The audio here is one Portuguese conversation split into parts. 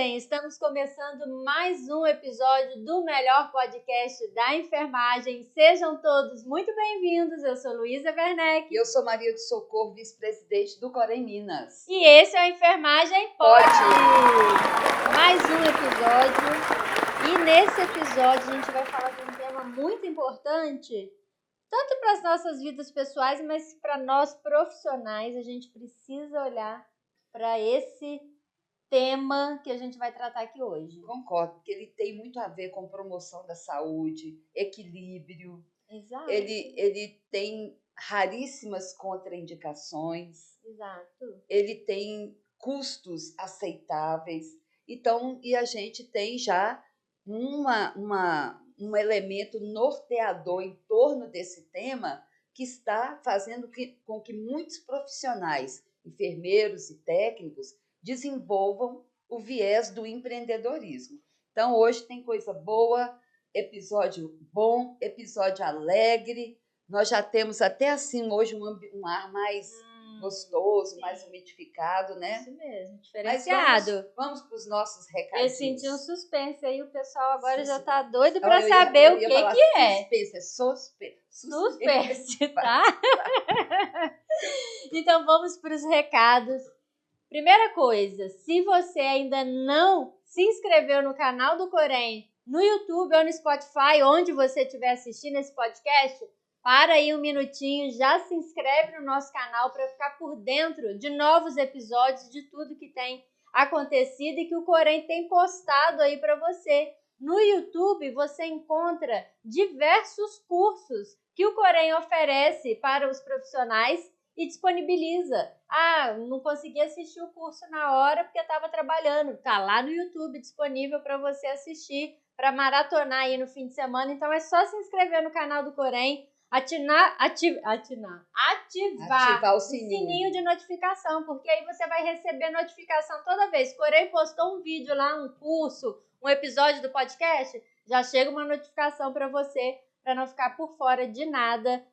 Coragem! Estamos começando mais um episódio do melhor podcast da enfermagem. Sejam todos muito bem-vindos. Eu sou Luísa Werneck. E eu sou Maria do Socorro, vice-presidente do Corém Minas. E esse é o Enfermagem Pode! Mais um episódio. E nesse episódio a gente vai falar de um tema muito importante, tanto para as nossas vidas pessoais, mas para nós profissionais. A gente precisa olhar para esse tema que a gente vai tratar aqui hoje. Concordo, porque ele tem muito a ver com promoção da saúde, equilíbrio. Exato. Ele tem raríssimas contraindicações. Exato. Ele tem custos aceitáveis. Então, e a gente tem já um elemento norteador em torno desse tema que está fazendo com que muitos profissionais, enfermeiros e técnicos, desenvolvam o viés do empreendedorismo. Então, hoje tem coisa boa, episódio bom, episódio alegre. Nós já temos até assim hoje um ar mais gostoso, sim, mais umidificado, né? Isso mesmo, diferenciado. Mas vamos para os nossos recadinhos. Eu senti um suspense aí, o pessoal agora já tá Suspense. doido para saber o que é. Suspense, é suspense. Suspense, tá? Então vamos para os recados. Primeira coisa, se você ainda não se inscreveu no canal do Corém, no YouTube ou no Spotify, onde você estiver assistindo esse podcast, para aí um minutinho, já se inscreve no nosso canal para ficar por dentro de novos episódios, de tudo que tem acontecido e que o Corém tem postado aí para você. No YouTube você encontra diversos cursos que o Corém oferece para os profissionais e disponibiliza. Ah, não consegui assistir o curso na hora porque estava trabalhando. Tá lá no YouTube disponível para você assistir, para maratonar aí no fim de semana. Então é só se inscrever no canal do Corém, ativar o sininho de notificação, porque aí você vai receber notificação toda vez. Corém postou um vídeo lá, um curso, um episódio do podcast, já chega uma notificação para você, para não ficar por fora de nada.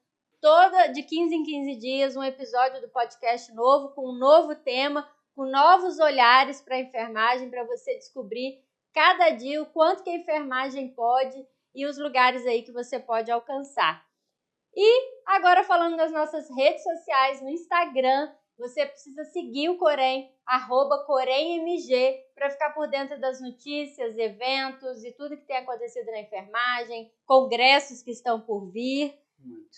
De 15 em 15 dias, um episódio do podcast novo, com um novo tema, com novos olhares para a enfermagem, para você descobrir cada dia o quanto que a enfermagem pode e os lugares aí que você pode alcançar. E agora falando das nossas redes sociais, no Instagram, você precisa seguir o Corém, @CoremMG, para ficar por dentro das notícias, eventos e tudo que tem acontecido na enfermagem, congressos que estão por vir.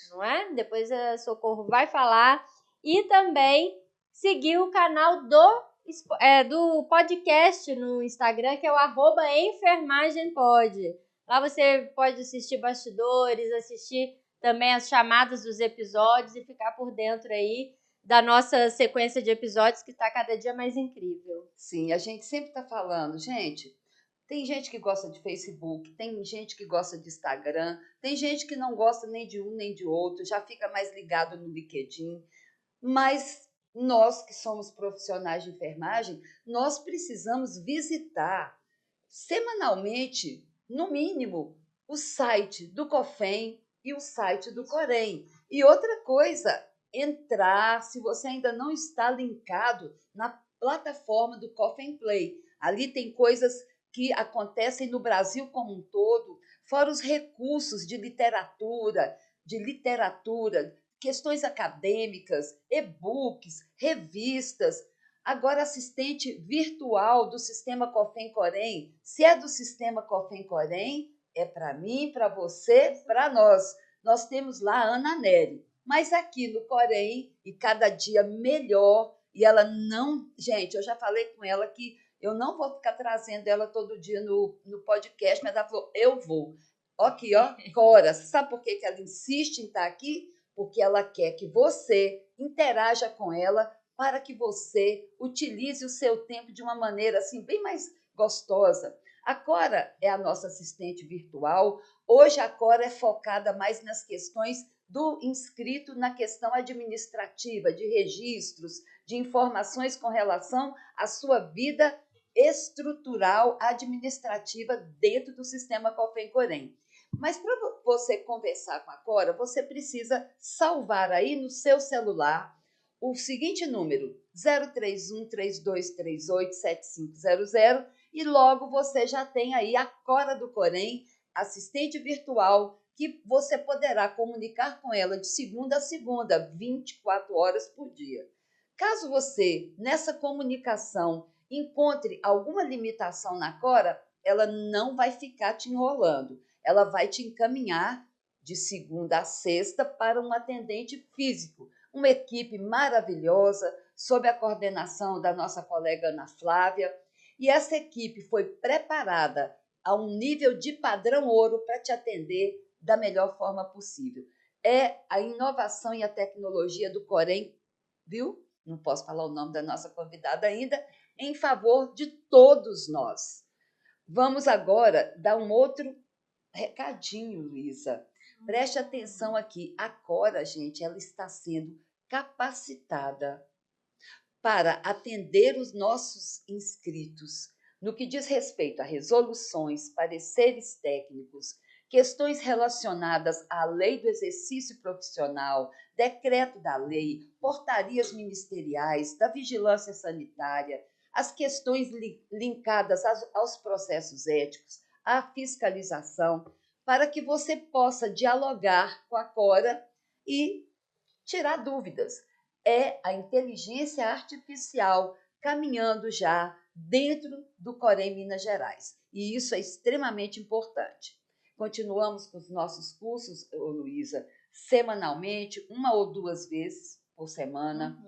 Não é? Depois a Socorro vai falar. E também seguir o canal do podcast no Instagram, que é o @enfermagempod. Lá você pode assistir bastidores, assistir também as chamadas dos episódios e ficar por dentro aí da nossa sequência de episódios que está cada dia mais incrível. Sim, a gente sempre está falando, gente. Tem gente que gosta de Facebook, tem gente que gosta de Instagram, tem gente que não gosta nem de um nem de outro, já fica mais ligado no LinkedIn. Mas nós que somos profissionais de enfermagem, nós precisamos visitar semanalmente, no mínimo, o site do COFEM e o site do Corém. E outra coisa, entrar, se você ainda não está linkado na plataforma do COFEM Play. Ali tem coisas que acontecem no Brasil como um todo, fora os recursos de literatura, questões acadêmicas, e-books, revistas. Agora, assistente virtual do sistema COFEM Corém. Se é do sistema COFEM Corém, é para mim, para você, para nós. Nós temos lá a Ana Nery, mas aqui no Corém, e cada dia melhor, e ela não... Gente, eu já falei com ela que eu não vou ficar trazendo ela todo dia no podcast, mas ela falou, eu vou. Aqui, ó, Cora, sabe por que ela insiste em estar aqui? Porque ela quer que você interaja com ela para que você utilize o seu tempo de uma maneira assim bem mais gostosa. A Cora é a nossa assistente virtual. Hoje a Cora é focada mais nas questões do inscrito, na questão administrativa, de registros, de informações com relação à sua vida estrutural administrativa dentro do sistema COFEM Corém. Mas para você conversar com a Cora, você precisa salvar aí no seu celular o seguinte número, 031-3238-7500, e logo você já tem aí a Cora do Corém, assistente virtual, que você poderá comunicar com ela de segunda a segunda, 24 horas por dia. Caso você, nessa comunicação, encontre alguma limitação na Cora, ela não vai ficar te enrolando. Ela vai te encaminhar de segunda a sexta para um atendente físico. Uma equipe maravilhosa, sob a coordenação da nossa colega Ana Flávia. E essa equipe foi preparada a um nível de padrão ouro para te atender da melhor forma possível. É a inovação e a tecnologia do Corém, viu? Não posso falar o nome da nossa convidada ainda, em favor de todos nós. Vamos agora dar um outro recadinho, Luísa. Preste atenção aqui. A Cora, gente, ela está sendo capacitada para atender os nossos inscritos no que diz respeito a resoluções, pareceres técnicos, questões relacionadas à lei do exercício profissional, decreto da lei, portarias ministeriais, da vigilância sanitária, as questões linkadas aos processos éticos, à fiscalização, para que você possa dialogar com a Cora e tirar dúvidas. É a inteligência artificial caminhando já dentro do Corém Minas Gerais. E isso é extremamente importante. Continuamos com os nossos cursos, Luísa, semanalmente, 1 ou 2 vezes por semana.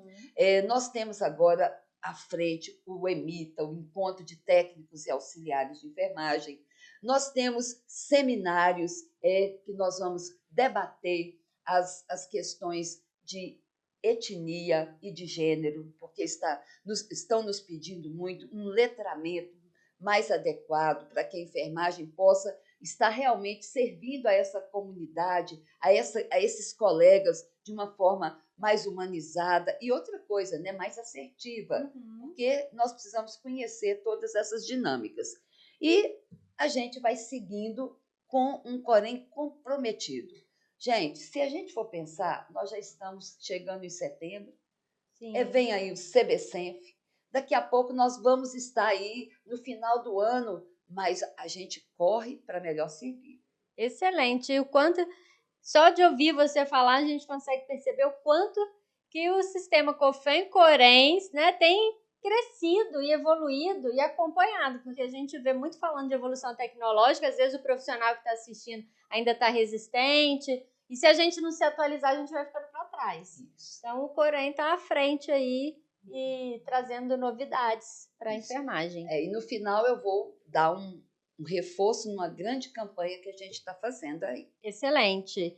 Nós temos agora à frente o EMITA, o Encontro de Técnicos e Auxiliares de Enfermagem. Nós temos seminários que nós vamos debater as questões de etnia e de gênero, porque estão nos pedindo muito um letramento mais adequado para que a enfermagem possa estar realmente servindo a essa comunidade, a esses colegas de uma forma mais humanizada e outra coisa, né, mais assertiva, porque nós precisamos conhecer todas essas dinâmicas. E a gente vai seguindo com um Corém comprometido. Gente, se a gente for pensar, nós já estamos chegando em setembro, vem aí o CBSenf, daqui a pouco nós vamos estar aí no final do ano, mas a gente corre para melhor servir. Excelente. O quanto, só de ouvir você falar, a gente consegue perceber o quanto que o sistema COFEN-Corém, né, tem crescido e evoluído e acompanhado, porque a gente vê muito falando de evolução tecnológica, às vezes o profissional que está assistindo ainda está resistente, e se a gente não se atualizar, a gente vai ficando para trás. Isso. Então, o Corém está à frente aí e trazendo novidades para a enfermagem. E no final eu vou dar um reforço numa grande campanha que a gente está fazendo aí. Excelente.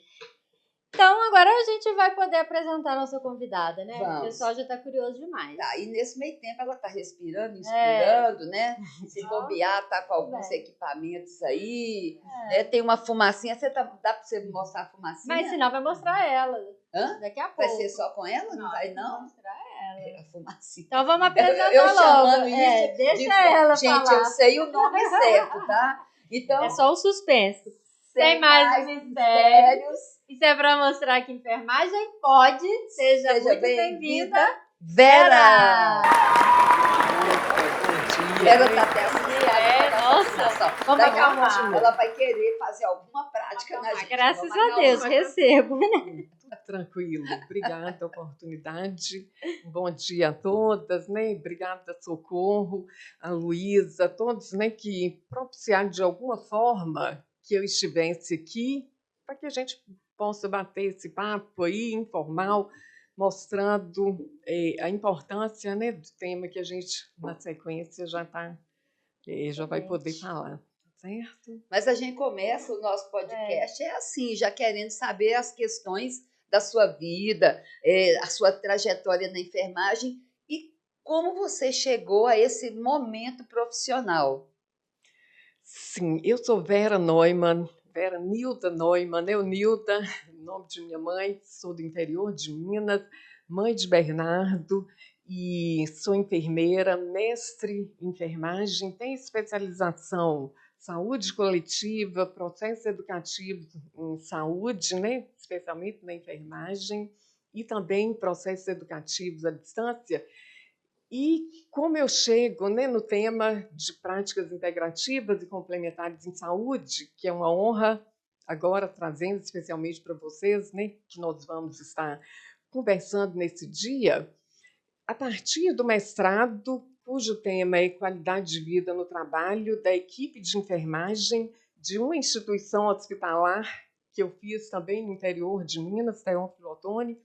Então, agora a gente vai poder apresentar a nossa convidada, né? Vamos. O pessoal já está curioso demais. Tá, e nesse meio tempo ela está respirando, inspirando, né? Se bobear, tá com alguns equipamentos aí, né? Tem uma fumacinha, dá para você mostrar a fumacinha? Mas senão vai mostrar ela. Hã? Daqui a pouco. Vai ser só com ela? Não vai, não? Vai mostrar ela. A fumacinha. Então vamos apresentar eu logo. chamando isso Deixa ela gente, falar. eu sei o nome certo, tá? Então, É só um suspense. sem mais mistérios. Isso é para mostrar que enfermagem pode. Seja muito bem-vinda, Vera! Vera tá até nossa. Vamos acalmar. Ela vai querer fazer alguma prática na gente. Graças a Deus, recebo. Tranquilo. Obrigada pela oportunidade. Bom dia a todas, né? Obrigada, Socorro, a Luísa, a todos, né, que propiciaram de alguma forma que eu estivesse aqui para que a gente possa bater esse papo aí informal, mostrando a importância, né, do tema que a gente, na sequência, já vai poder falar. Certo? Mas a gente começa o nosso podcast assim, já querendo saber as questões da sua vida, a sua trajetória na enfermagem e como você chegou a esse momento profissional. Sim, eu sou Vera Neumann, Vera Nilda Neumann, eu Nilda, nome de minha mãe, sou do interior de Minas, mãe de Bernardo, e sou enfermeira, mestre em enfermagem, tenho especialização saúde coletiva, processos educativos em saúde, né, especialmente na enfermagem, e também processos educativos à distância. E como eu chego, né, no tema de práticas integrativas e complementares em saúde, que é uma honra agora trazendo especialmente para vocês, né, que nós vamos estar conversando nesse dia, a partir do mestrado, cujo tema é qualidade de vida no trabalho da equipe de enfermagem de uma instituição hospitalar que eu fiz também no interior de Minas, Teófilo Otoni,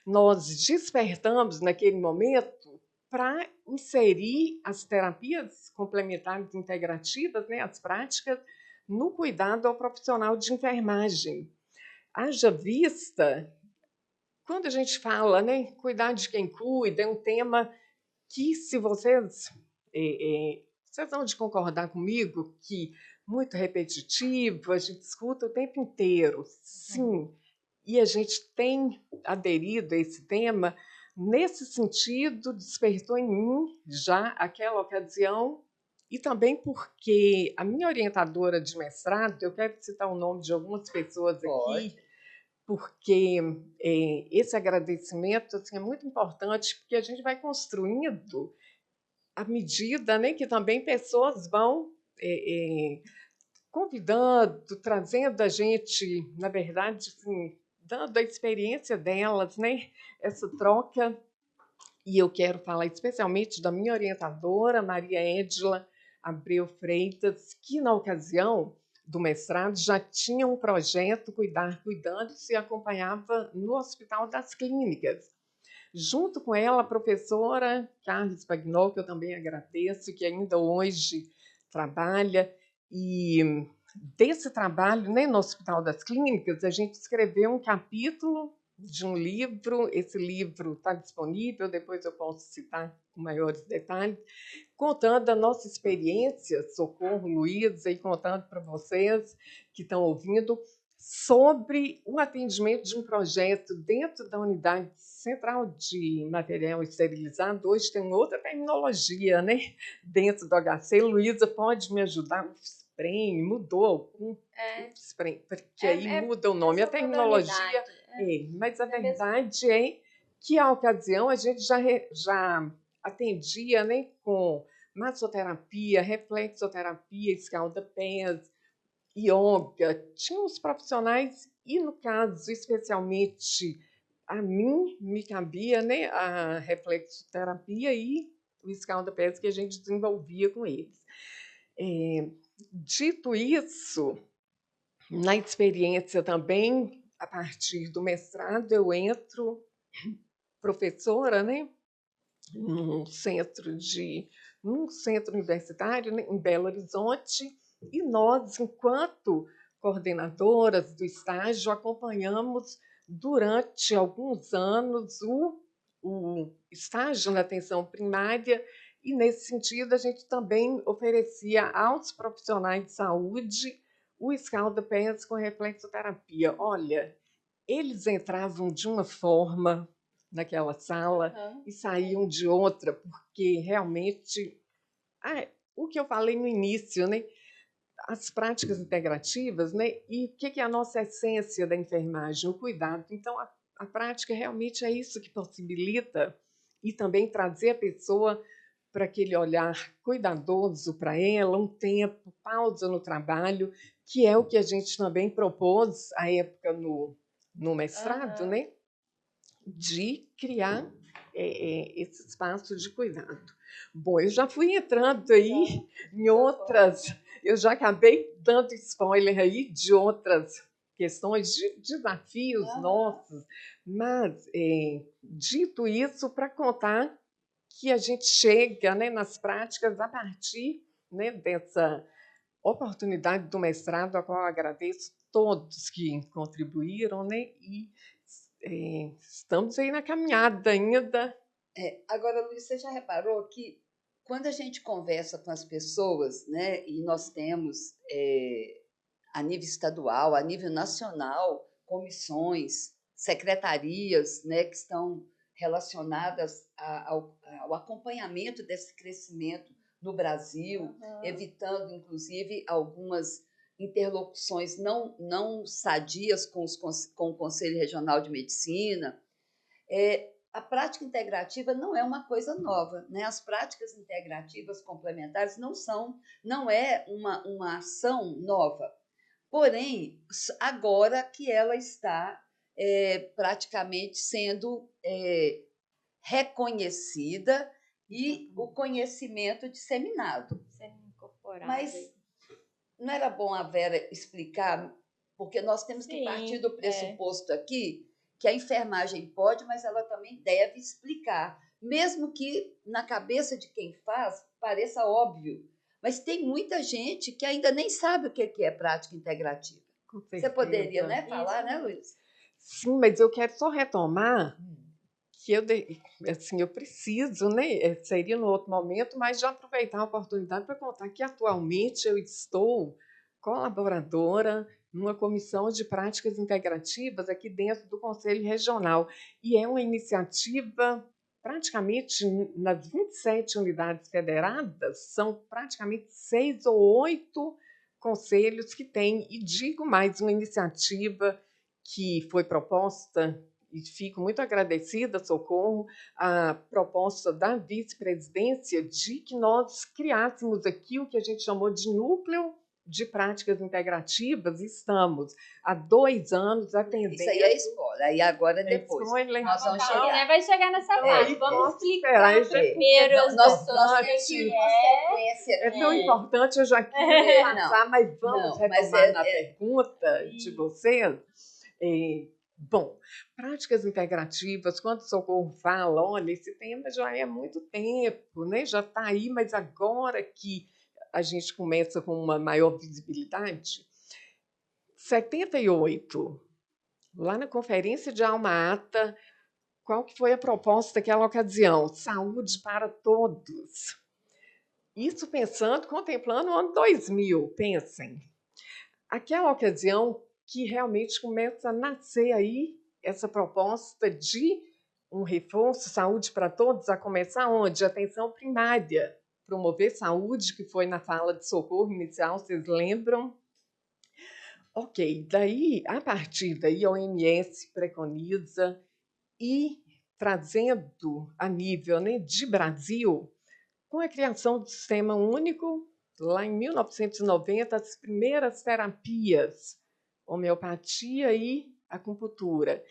nós despertamos naquele momento para inserir as terapias complementares integrativas, né, as práticas, no cuidado ao profissional de enfermagem. Haja vista, quando a gente fala, né, cuidar de quem cuida, é um tema que, se vocês vão de concordar comigo, que muito repetitivo, a gente escuta o tempo inteiro, sim, e a gente tem aderido a esse tema. Nesse sentido, despertou em mim já aquela ocasião, e também porque a minha orientadora de mestrado, eu quero citar o nome de algumas pessoas aqui, Pode. porque esse agradecimento assim, é muito importante, porque a gente vai construindo à medida, né, que também pessoas vão convidando, trazendo a gente, na verdade, assim, dando a experiência delas, né, essa troca. E eu quero falar especialmente da minha orientadora, Maria Edila Abreu Freitas, que na ocasião do mestrado já tinha um projeto Cuidar Cuidando, se acompanhava no Hospital das Clínicas. Junto com ela, a professora Carla Spagnol, que eu também agradeço, que ainda hoje trabalha. E desse trabalho, né, no Hospital das Clínicas, a gente escreveu um capítulo de um livro. Esse livro está disponível, depois eu posso citar com maiores detalhes, contando a nossa experiência, Socorro, Luísa, e contando para vocês que estão ouvindo, sobre o atendimento de um projeto dentro da unidade central de material esterilizado. Hoje tem outra terminologia, né? Dentro do HC. Luísa, pode me ajudar? O FSPREM mudou algum? FSPREM, porque aí muda o nome. A terminologia mas a verdade é que, à ocasião, a gente já atendia, né, com massoterapia, reflexoterapia, escalda-pés, yoga, tinha os profissionais, e no caso, especialmente a mim, me cabia, né, a reflexoterapia e o escalda-pés que a gente desenvolvia com eles. Dito isso, na experiência também, a partir do mestrado, eu entro professora, né, num centro universitário, né, em Belo Horizonte, e nós, enquanto coordenadoras do estágio, acompanhamos durante alguns anos o estágio na atenção primária, e nesse sentido a gente também oferecia aos profissionais de saúde o escalda-pés com reflexoterapia. Olha, eles entravam de uma forma naquela sala e saíam de outra, porque realmente o que eu falei no início, né? As práticas integrativas, né? E o que é a nossa essência da enfermagem? O cuidado. Então, a prática realmente é isso que possibilita, e também trazer a pessoa para aquele olhar cuidadoso para ela, um tempo, pausa no trabalho, que é o que a gente também propôs à época no mestrado, né? De criar esse espaço de cuidado. Bom, eu já fui entrando aí em outras, eu já acabei dando spoiler aí de outras questões, de desafios nossos, mas, dito isso, para contar que a gente chega, né, nas práticas a partir, né, dessa oportunidade do mestrado, a qual eu agradeço todos que contribuíram, né, e estamos aí na caminhada ainda. Agora, Luiz, você já reparou que quando a gente conversa com as pessoas, né, e nós temos, a nível estadual, a nível nacional, comissões, secretarias, né, que estão relacionadas ao acompanhamento desse crescimento no Brasil, evitando, inclusive, algumas interlocuções não sadias com o Conselho Regional de Medicina. a prática integrativa não é uma coisa nova, né? As práticas integrativas complementares não é uma ação nova. Porém, agora que ela está praticamente sendo reconhecida e o conhecimento disseminado. Sendo incorporado. Mas não era bom a Vera explicar, porque nós temos que partir do pressuposto aqui que a enfermagem pode, mas ela também deve explicar, mesmo que na cabeça de quem faz pareça óbvio. Mas tem muita gente que ainda nem sabe o que é prática integrativa. Você poderia, né, falar, né, Luiz? Sim, mas eu quero só retomar que eu preciso, né? Seria no outro momento, mas já aproveitar a oportunidade para contar que atualmente eu estou colaboradora numa comissão de práticas integrativas aqui dentro do Conselho Regional. E é uma iniciativa praticamente nas 27 unidades federadas, são praticamente 6 ou 8 conselhos que têm, e digo mais, uma iniciativa que foi proposta, e fico muito agradecida, Socorro, a proposta da vice-presidência de que nós criássemos aqui o que a gente chamou de núcleo de práticas integrativas. Estamos há 2 anos atendendo. Isso aí é spoiler, e agora depois. Nós vamos chegar. Vai chegar nessa parte. Vamos explicar primeiro as pessoas é tão importante, eu já queria passar, mas vamos retomar na pergunta de vocês. Bom, práticas integrativas, quando o Socorro fala, olha, esse tema já é há muito tempo, né? Já está aí, mas agora que a gente começa com uma maior visibilidade. 78, lá na Conferência de Alma Ata, qual que foi a proposta daquela ocasião? Saúde para todos. Isso contemplando o ano 2000, pensem. Aquela ocasião que realmente começa a nascer aí essa proposta de um reforço, saúde para todos, a começar onde? Atenção primária, promover saúde, que foi na fala de Socorro inicial, vocês lembram? Ok, daí, a partir daí, a OMS preconiza e trazendo a nível, né, de Brasil, com a criação do Sistema Único, lá em 1990, as primeiras terapias, homeopatia e acupuntura.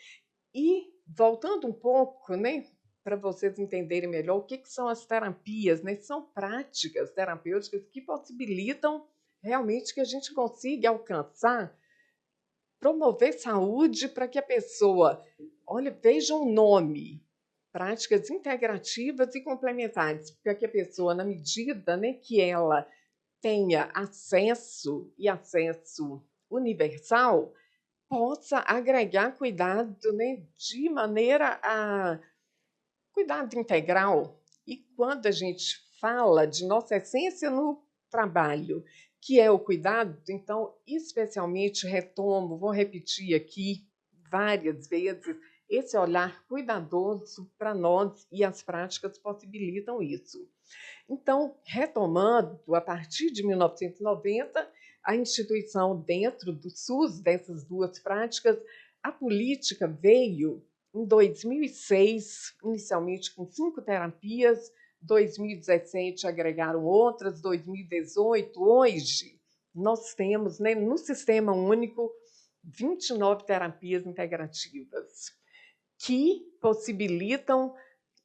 E, voltando um pouco, né, para vocês entenderem melhor o que são as terapias, né, são práticas terapêuticas que possibilitam realmente que a gente consiga alcançar, promover saúde para que a pessoa, olha, veja um nome, práticas integrativas e complementares, para que a pessoa, na medida, né, que ela tenha acesso e acesso universal, possa agregar cuidado, né, de maneira a cuidado integral. E quando a gente fala de nossa essência no trabalho, que é o cuidado, então, especialmente vou repetir aqui várias vezes, esse olhar cuidadoso para nós, e as práticas possibilitam isso. Então, retomando, a partir de 1990, a instituição, dentro do SUS, dessas duas práticas, a política veio em 2006, inicialmente com 5 terapias, 2017 agregaram outras, 2018, hoje nós temos, né, no Sistema Único 29 terapias integrativas que possibilitam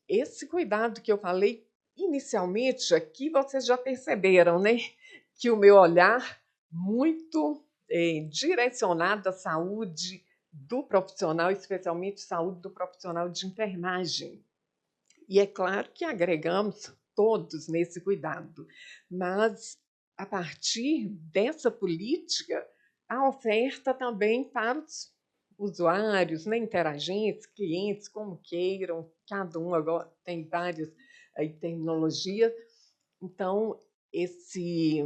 esse cuidado que eu falei inicialmente. Aqui vocês já perceberam, né, que o meu olhar muito direcionado à saúde do profissional, especialmente saúde do profissional de enfermagem. E é claro que agregamos todos nesse cuidado, mas a partir dessa política, a oferta também para os usuários, né, interagentes, clientes, como queiram, cada um agora tem várias terminologias. Então, esse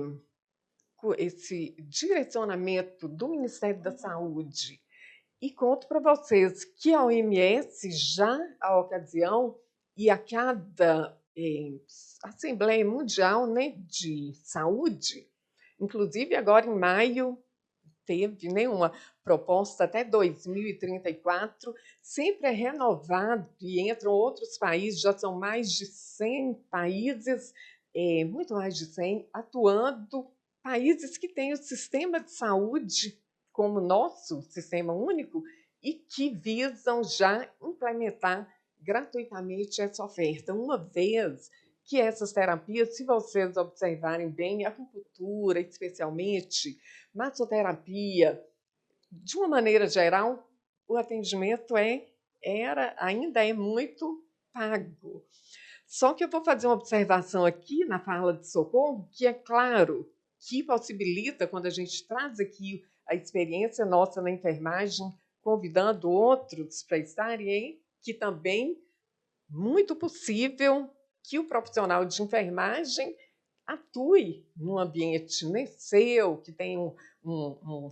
direcionamento do Ministério da Saúde. E conto para vocês que a OMS, já à ocasião, e a cada Assembleia Mundial, né, de Saúde, inclusive agora em maio, teve, né, uma proposta até 2034, sempre é renovado e entram outros países, já são mais de 100 países, muito mais de 100, atuando, países que têm o sistema de saúde como nosso sistema único e que visam já implementar gratuitamente essa oferta. Uma vez que essas terapias, se vocês observarem bem, a acupuntura, especialmente, massoterapia, de uma maneira geral, o atendimento ainda é muito pago. Só que eu vou fazer uma observação aqui na fala de Socorro, que é claro que possibilita, quando a gente traz aqui a experiência nossa na enfermagem, convidando outros para estarem aí, que também muito possível que o profissional de enfermagem atue num ambiente, né, seu, que tem um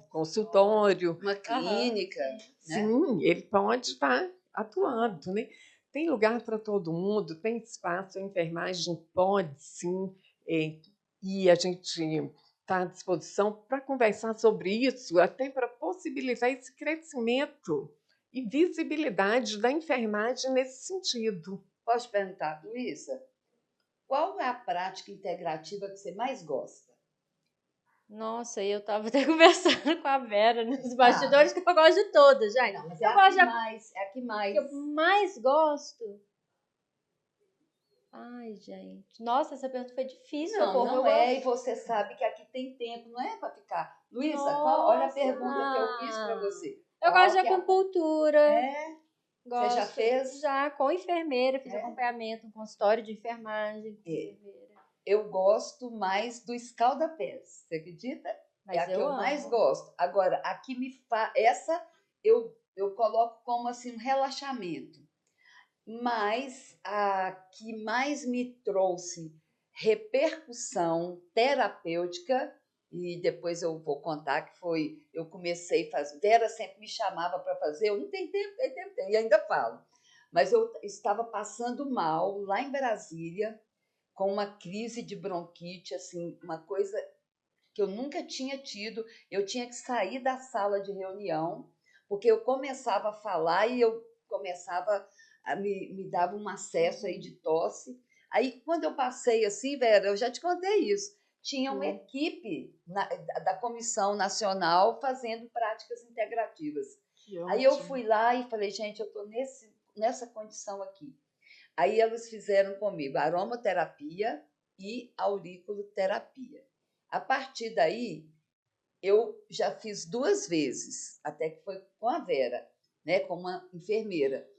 consultório. Uma clínica, Aham, né? Sim, ele pode estar atuando, né? Tem lugar para todo mundo, tem espaço, a enfermagem pode sim, e a gente está à disposição para conversar sobre isso, até para possibilitar esse crescimento e visibilidade da enfermagem nesse sentido. Posso te perguntar, Luísa, qual é a prática integrativa que você mais gosta? Nossa, eu estava até conversando com a Vera nos Mas bastidores, que eu gosto de todas, gente. Não, mas Eu é a gosto que de mais, é a que mais. que eu mais gosto. Ai, gente. Nossa, essa pergunta foi difícil, Não, Socorro. não é, e você sabe que aqui tem tempo, não é para ficar. Luísa, olha a pergunta que eu fiz para você. Eu gosto de Qual que é a- acupuntura. É? Gosto. Você já fez? Já, com enfermeira, fiz É? acompanhamento, um consultório de enfermagem com É. enfermeira. Eu gosto mais do escalda-pés, você acredita? Mas É a que eu amo. mais gosto. Agora, a que me faz. Essa eu coloco como assim um relaxamento. Mas a que mais me trouxe repercussão terapêutica, e depois eu vou contar que foi, eu comecei a fazer, Vera sempre me chamava para fazer, eu não tenho tempo, tenho tempo, tenho, e ainda falo. Mas eu estava passando mal lá em Brasília, com uma crise de bronquite, assim, uma coisa que eu nunca tinha tido. Eu tinha que sair da sala de reunião, porque eu começava a falar e eu começava me dava um acesso aí de tosse. Aí, quando eu passei assim, Vera, eu já te contei isso, tinha uma equipe da Comissão Nacional fazendo práticas integrativas. Aí eu fui lá e falei, gente, eu estou nessa condição aqui. Aí eles fizeram comigo aromaterapia e auriculoterapia. A partir daí, eu já fiz 2 vezes, até que foi com a Vera, né, com uma enfermeira.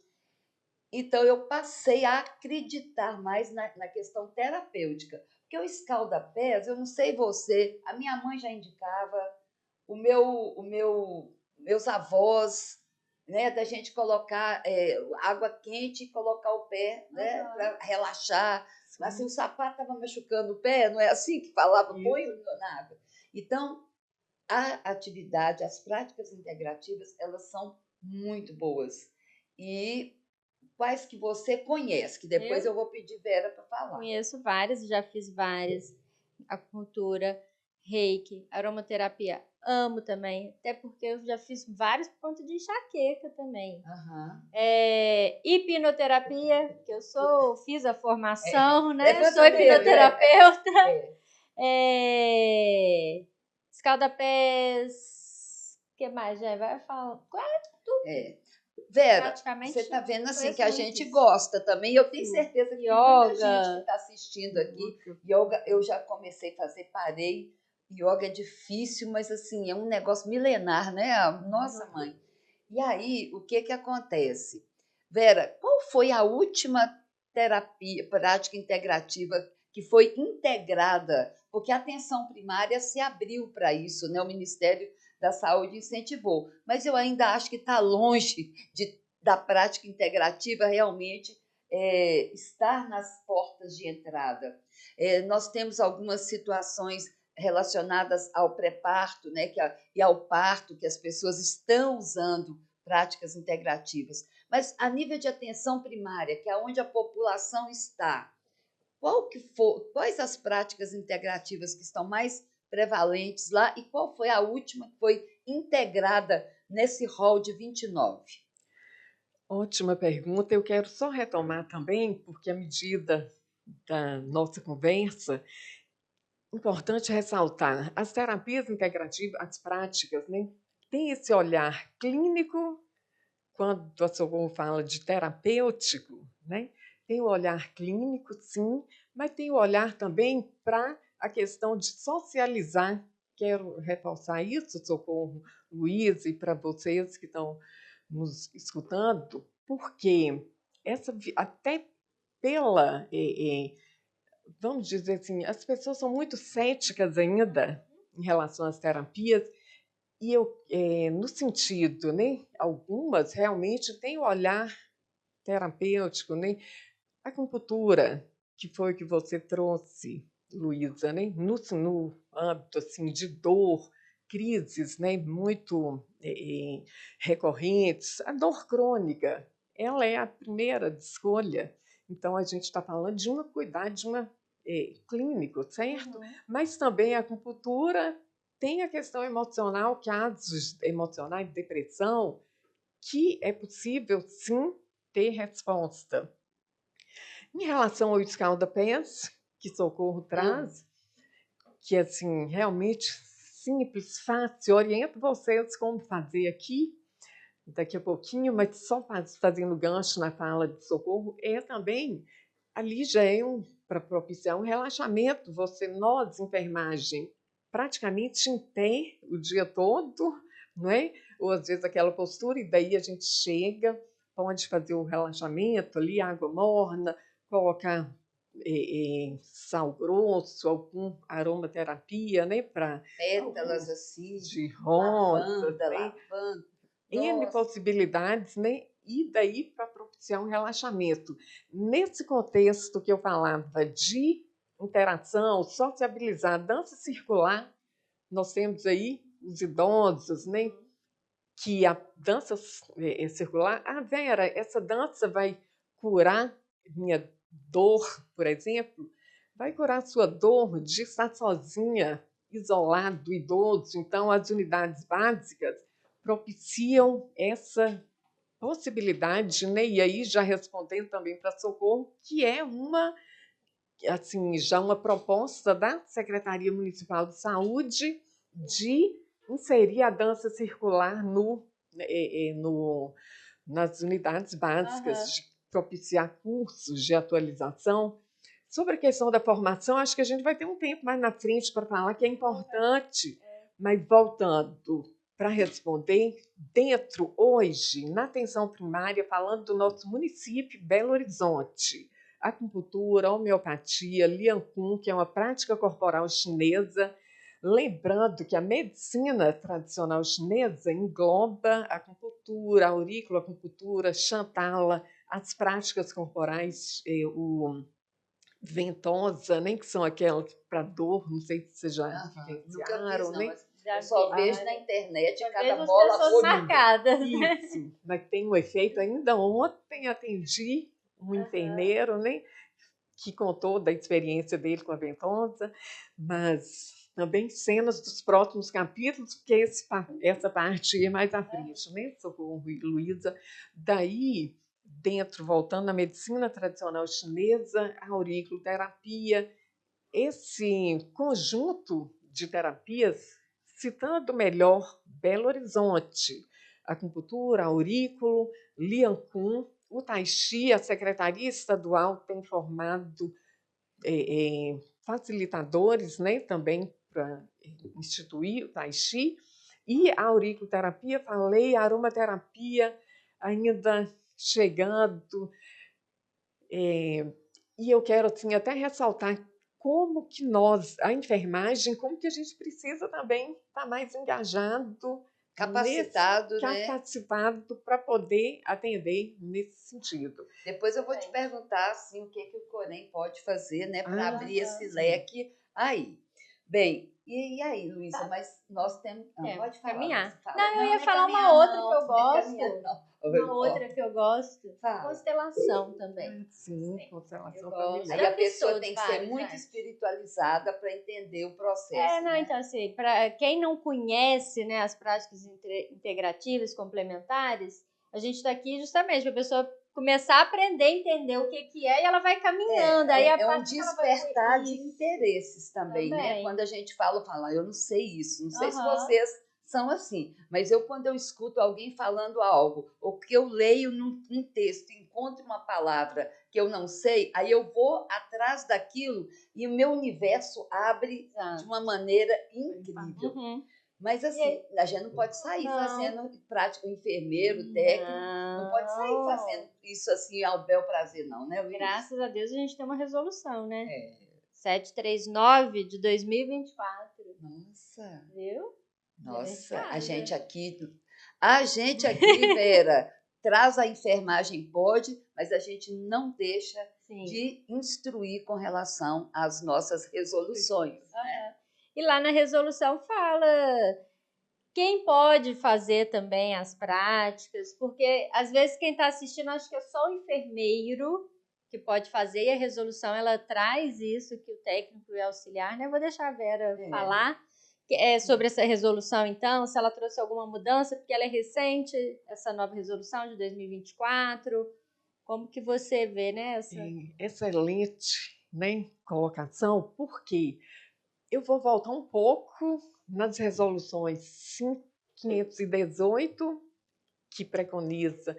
Então, eu passei a acreditar mais na questão terapêutica. Porque o escalda-pés, eu não sei você, a minha mãe já indicava, meus avós, né, da gente colocar água quente e colocar o pé, né, para relaxar. Assim, o sapato estava machucando o pé, não é assim que falava? Põe na água. Então, a atividade, as práticas integrativas, elas são muito boas. E quais que você conhece, que depois eu vou pedir Vera para falar. Conheço várias, já fiz várias. Acupuntura, reiki, aromaterapia. Amo também, até porque eu já fiz vários por conta de enxaqueca também. Aham. Hipnoterapia, que eu fiz a formação, né? Levanta Sou o dedo, hipnoterapeuta. É. Escalda-pés. O que mais, já vai falar? Vera, Praticamente você está vendo assim conheço que a muito gente isso. gosta também. Eu tenho certeza que tem muita gente que está assistindo aqui. Yoga, eu já comecei a fazer, parei. Yoga é difícil, mas assim, é um negócio milenar, né? Nossa, mãe. E aí, o que acontece? Vera, qual foi a última terapia, prática integrativa que foi integrada? Porque a atenção primária se abriu para isso, né? O Ministério da Saúde incentivou. Mas eu ainda acho que está longe da prática integrativa realmente estar nas portas de entrada. Nós temos algumas situações relacionadas ao pré-parto, né, e ao parto, que as pessoas estão usando práticas integrativas. Mas a nível de atenção primária, que é onde a população está, quais as práticas integrativas que estão mais prevalentes lá e qual foi a última que foi integrada nesse rol de 29? Ótima pergunta. Eu quero só retomar também, porque à medida da nossa conversa, importante ressaltar, as terapias integrativas, as práticas, né, têm esse olhar clínico, quando a Socorro fala de terapêutico, né, tem o olhar clínico, sim, mas tem o olhar também para a questão de socializar. Quero reforçar isso, Socorro, Luiz, e para vocês que estão nos escutando, porque até pela vamos dizer assim, as pessoas são muito céticas ainda em relação às terapias, e no sentido, né, algumas realmente têm o olhar terapêutico, né, a acupuntura, que foi o que você trouxe, Luísa, né, no âmbito assim, de dor, crises, né, muito recorrentes, a dor crônica, ela é a primeira de escolha. Então, a gente está falando de cuidar de uma clínico, certo? Uhum. Mas também a acupuntura tem a questão emocional, casos emocionais de depressão, que é possível, sim, ter resposta. Em relação ao escalda-pés, que Socorro traz, que assim, realmente simples, fácil, oriento vocês como fazer aqui, daqui a pouquinho, mas só fazendo gancho na fala de Socorro, também, ali já é para propiciar um relaxamento, nós, enfermagem, praticamente em pé o dia todo, não é? Ou às vezes aquela postura, e daí a gente chega, pode fazer o relaxamento ali, água morna, colocar sal grosso, algum aromaterapia, né? Para Pétalas assim, de rosas, lavanda, né? lavanda. N Nossa. possibilidades, né? E daí para propiciar um relaxamento. Nesse contexto que eu falava de interação, sociabilizar, dança circular, nós temos aí os idosos, né? Que a dança circular, Vera, essa dança vai curar minha dor, por exemplo, vai curar sua dor de estar sozinha, isolado, idoso. Então, as unidades básicas propiciam essa possibilidade, né? E aí já respondendo também para Socorro, que é já uma proposta da Secretaria Municipal de Saúde de inserir a dança circular nas unidades básicas, de propiciar cursos de atualização. Sobre a questão da formação, acho que a gente vai ter um tempo mais na frente para falar que é importante, mas voltando para responder, dentro, hoje, na atenção primária, falando do nosso município, Belo Horizonte, acupuntura, homeopatia, Lian Kun, que é uma prática corporal chinesa. Lembrando que a medicina tradicional chinesa engloba a acupuntura, a auriculoacupuntura, Chantala, as práticas corporais, o ventosa, nem que são aquelas para dor, não sei se vocês já Nunca fiz, vivenciaram, não, né? mas eu só vejo na internet Já cada vejo as bola pessoas roxa. marcadas. Isso, mas tem um efeito. Ainda ontem atendi um enfermeiro, né, que contou da experiência dele com a ventosa, mas também cenas dos próximos capítulos, porque essa parte é mais à frente, né, Socorro e Luísa. Daí, voltando à medicina tradicional chinesa, a auriculoterapia, esse conjunto de terapias, citando melhor Belo Horizonte, acupuntura, aurículo, Lian Kun, o Tai Chi, a Secretaria Estadual tem formado facilitadores, né, também para instituir o Tai Chi, e a auriculoterapia, falei, a aromaterapia ainda chegando, e eu quero assim, até ressaltar como que nós, a enfermagem, como que a gente precisa também estar mais engajado, Capacitado, né? capacitado para poder atender nesse sentido. Depois eu vou te perguntar assim, o que o Corém pode fazer, né, para abrir esse sim. leque aí. Bem, E aí, Luísa, mas nós temos. Pode falar. Caminhar. Fala. Não, eu ia é falar uma caminhar, outra não, que eu não é gosto. caminhar, não. Uma outra que eu gosto. Fala. Constelação também. Sim, Eu constelação gosto. familiar. Aí a Já fiz pessoa tudo, tem que ser vários, muito gente. espiritualizada para entender o processo. Não, né? então assim, para quem não conhece, né, as práticas integrativas complementares, a gente está aqui justamente para a pessoa começar a aprender a entender o que é e ela vai caminhando. Aí a É um partir que ela vai despertar de isso. interesses também, né? Também. Quando a gente fala, eu não sei isso, não sei se Aham. vocês são assim, mas quando eu escuto alguém falando algo, ou que eu leio num texto, encontro uma palavra que eu não sei, aí eu vou atrás daquilo e o meu universo abre de uma maneira incrível. Uhum. Mas assim, a gente não pode sair Não. fazendo prática, o enfermeiro, técnico, não pode sair fazendo isso assim ao bel prazer, não, né, Luiz? Graças a Deus a gente tem uma resolução, né? 739 de 2024. Nossa, Viu? nossa, Verdade. a gente aqui, Vera, traz a enfermagem, pode, mas a gente não deixa Sim. de instruir com relação às nossas resoluções. Né? E lá na resolução fala quem pode fazer também as práticas, porque às vezes quem está assistindo acha que é só o enfermeiro que pode fazer, e a resolução ela traz isso, que o técnico e auxiliar, né? Vou deixar a Vera falar sobre essa resolução, então, se ela trouxe alguma mudança, porque ela é recente, essa nova resolução de 2024. Como que você vê, né? Excelente, né, colocação, porque eu vou voltar um pouco nas resoluções 518, que preconiza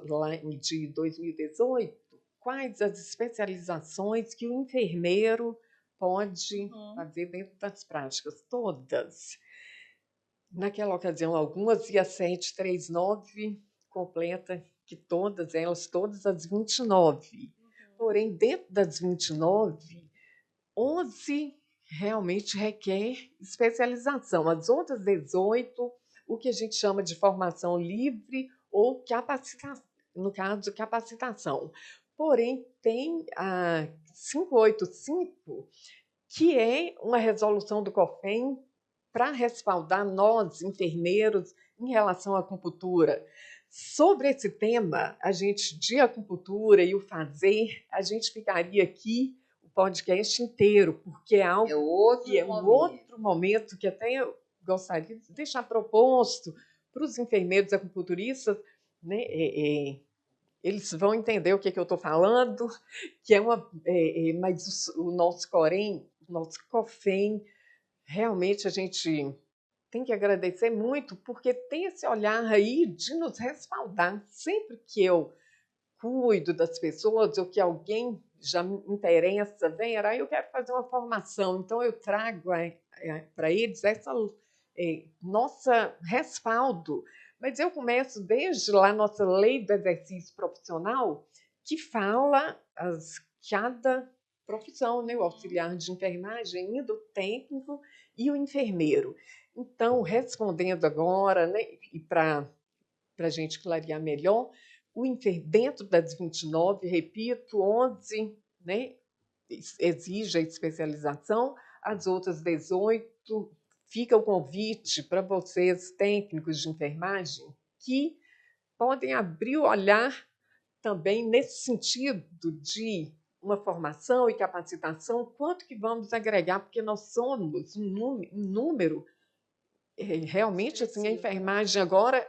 lá de 2018, quais as especializações que o enfermeiro pode fazer dentro das práticas, todas. Naquela ocasião, algumas, e a 739 completa que todas elas, todas as 29. Porém, dentro das 29, 11 realmente requer especialização. As outras 18, o que a gente chama de formação livre ou capacitação, no caso, capacitação. Porém, tem a 585, que é uma resolução do COFEM para respaldar nós, enfermeiros, em relação à acupuntura. Sobre esse tema, a gente, de acupuntura e o fazer, a gente ficaria aqui o podcast inteiro, porque é algo um outro momento que até eu gostaria de deixar proposto para os enfermeiros acupunturistas, né? Eles vão entender o que eu estou falando, que mas o nosso Corém, o nosso COFEM, realmente a gente tem que agradecer muito, porque tem esse olhar aí de nos respaldar. Sempre que eu cuido das pessoas, ou que alguém já me interessa, eu quero fazer uma formação, então eu trago para eles essa nossa respaldo. Mas eu começo desde lá nossa lei do exercício profissional, que fala cada profissão, né? O auxiliar de enfermagem, o técnico e o enfermeiro. Então, respondendo agora, né, e para a gente clarear melhor, dentro das 29, repito, 11, né, exige a especialização, as outras 18, fica o convite para vocês, técnicos de enfermagem, que podem abrir o olhar também nesse sentido de uma formação e capacitação, quanto que vamos agregar, porque nós somos um número realmente, assim, a enfermagem agora,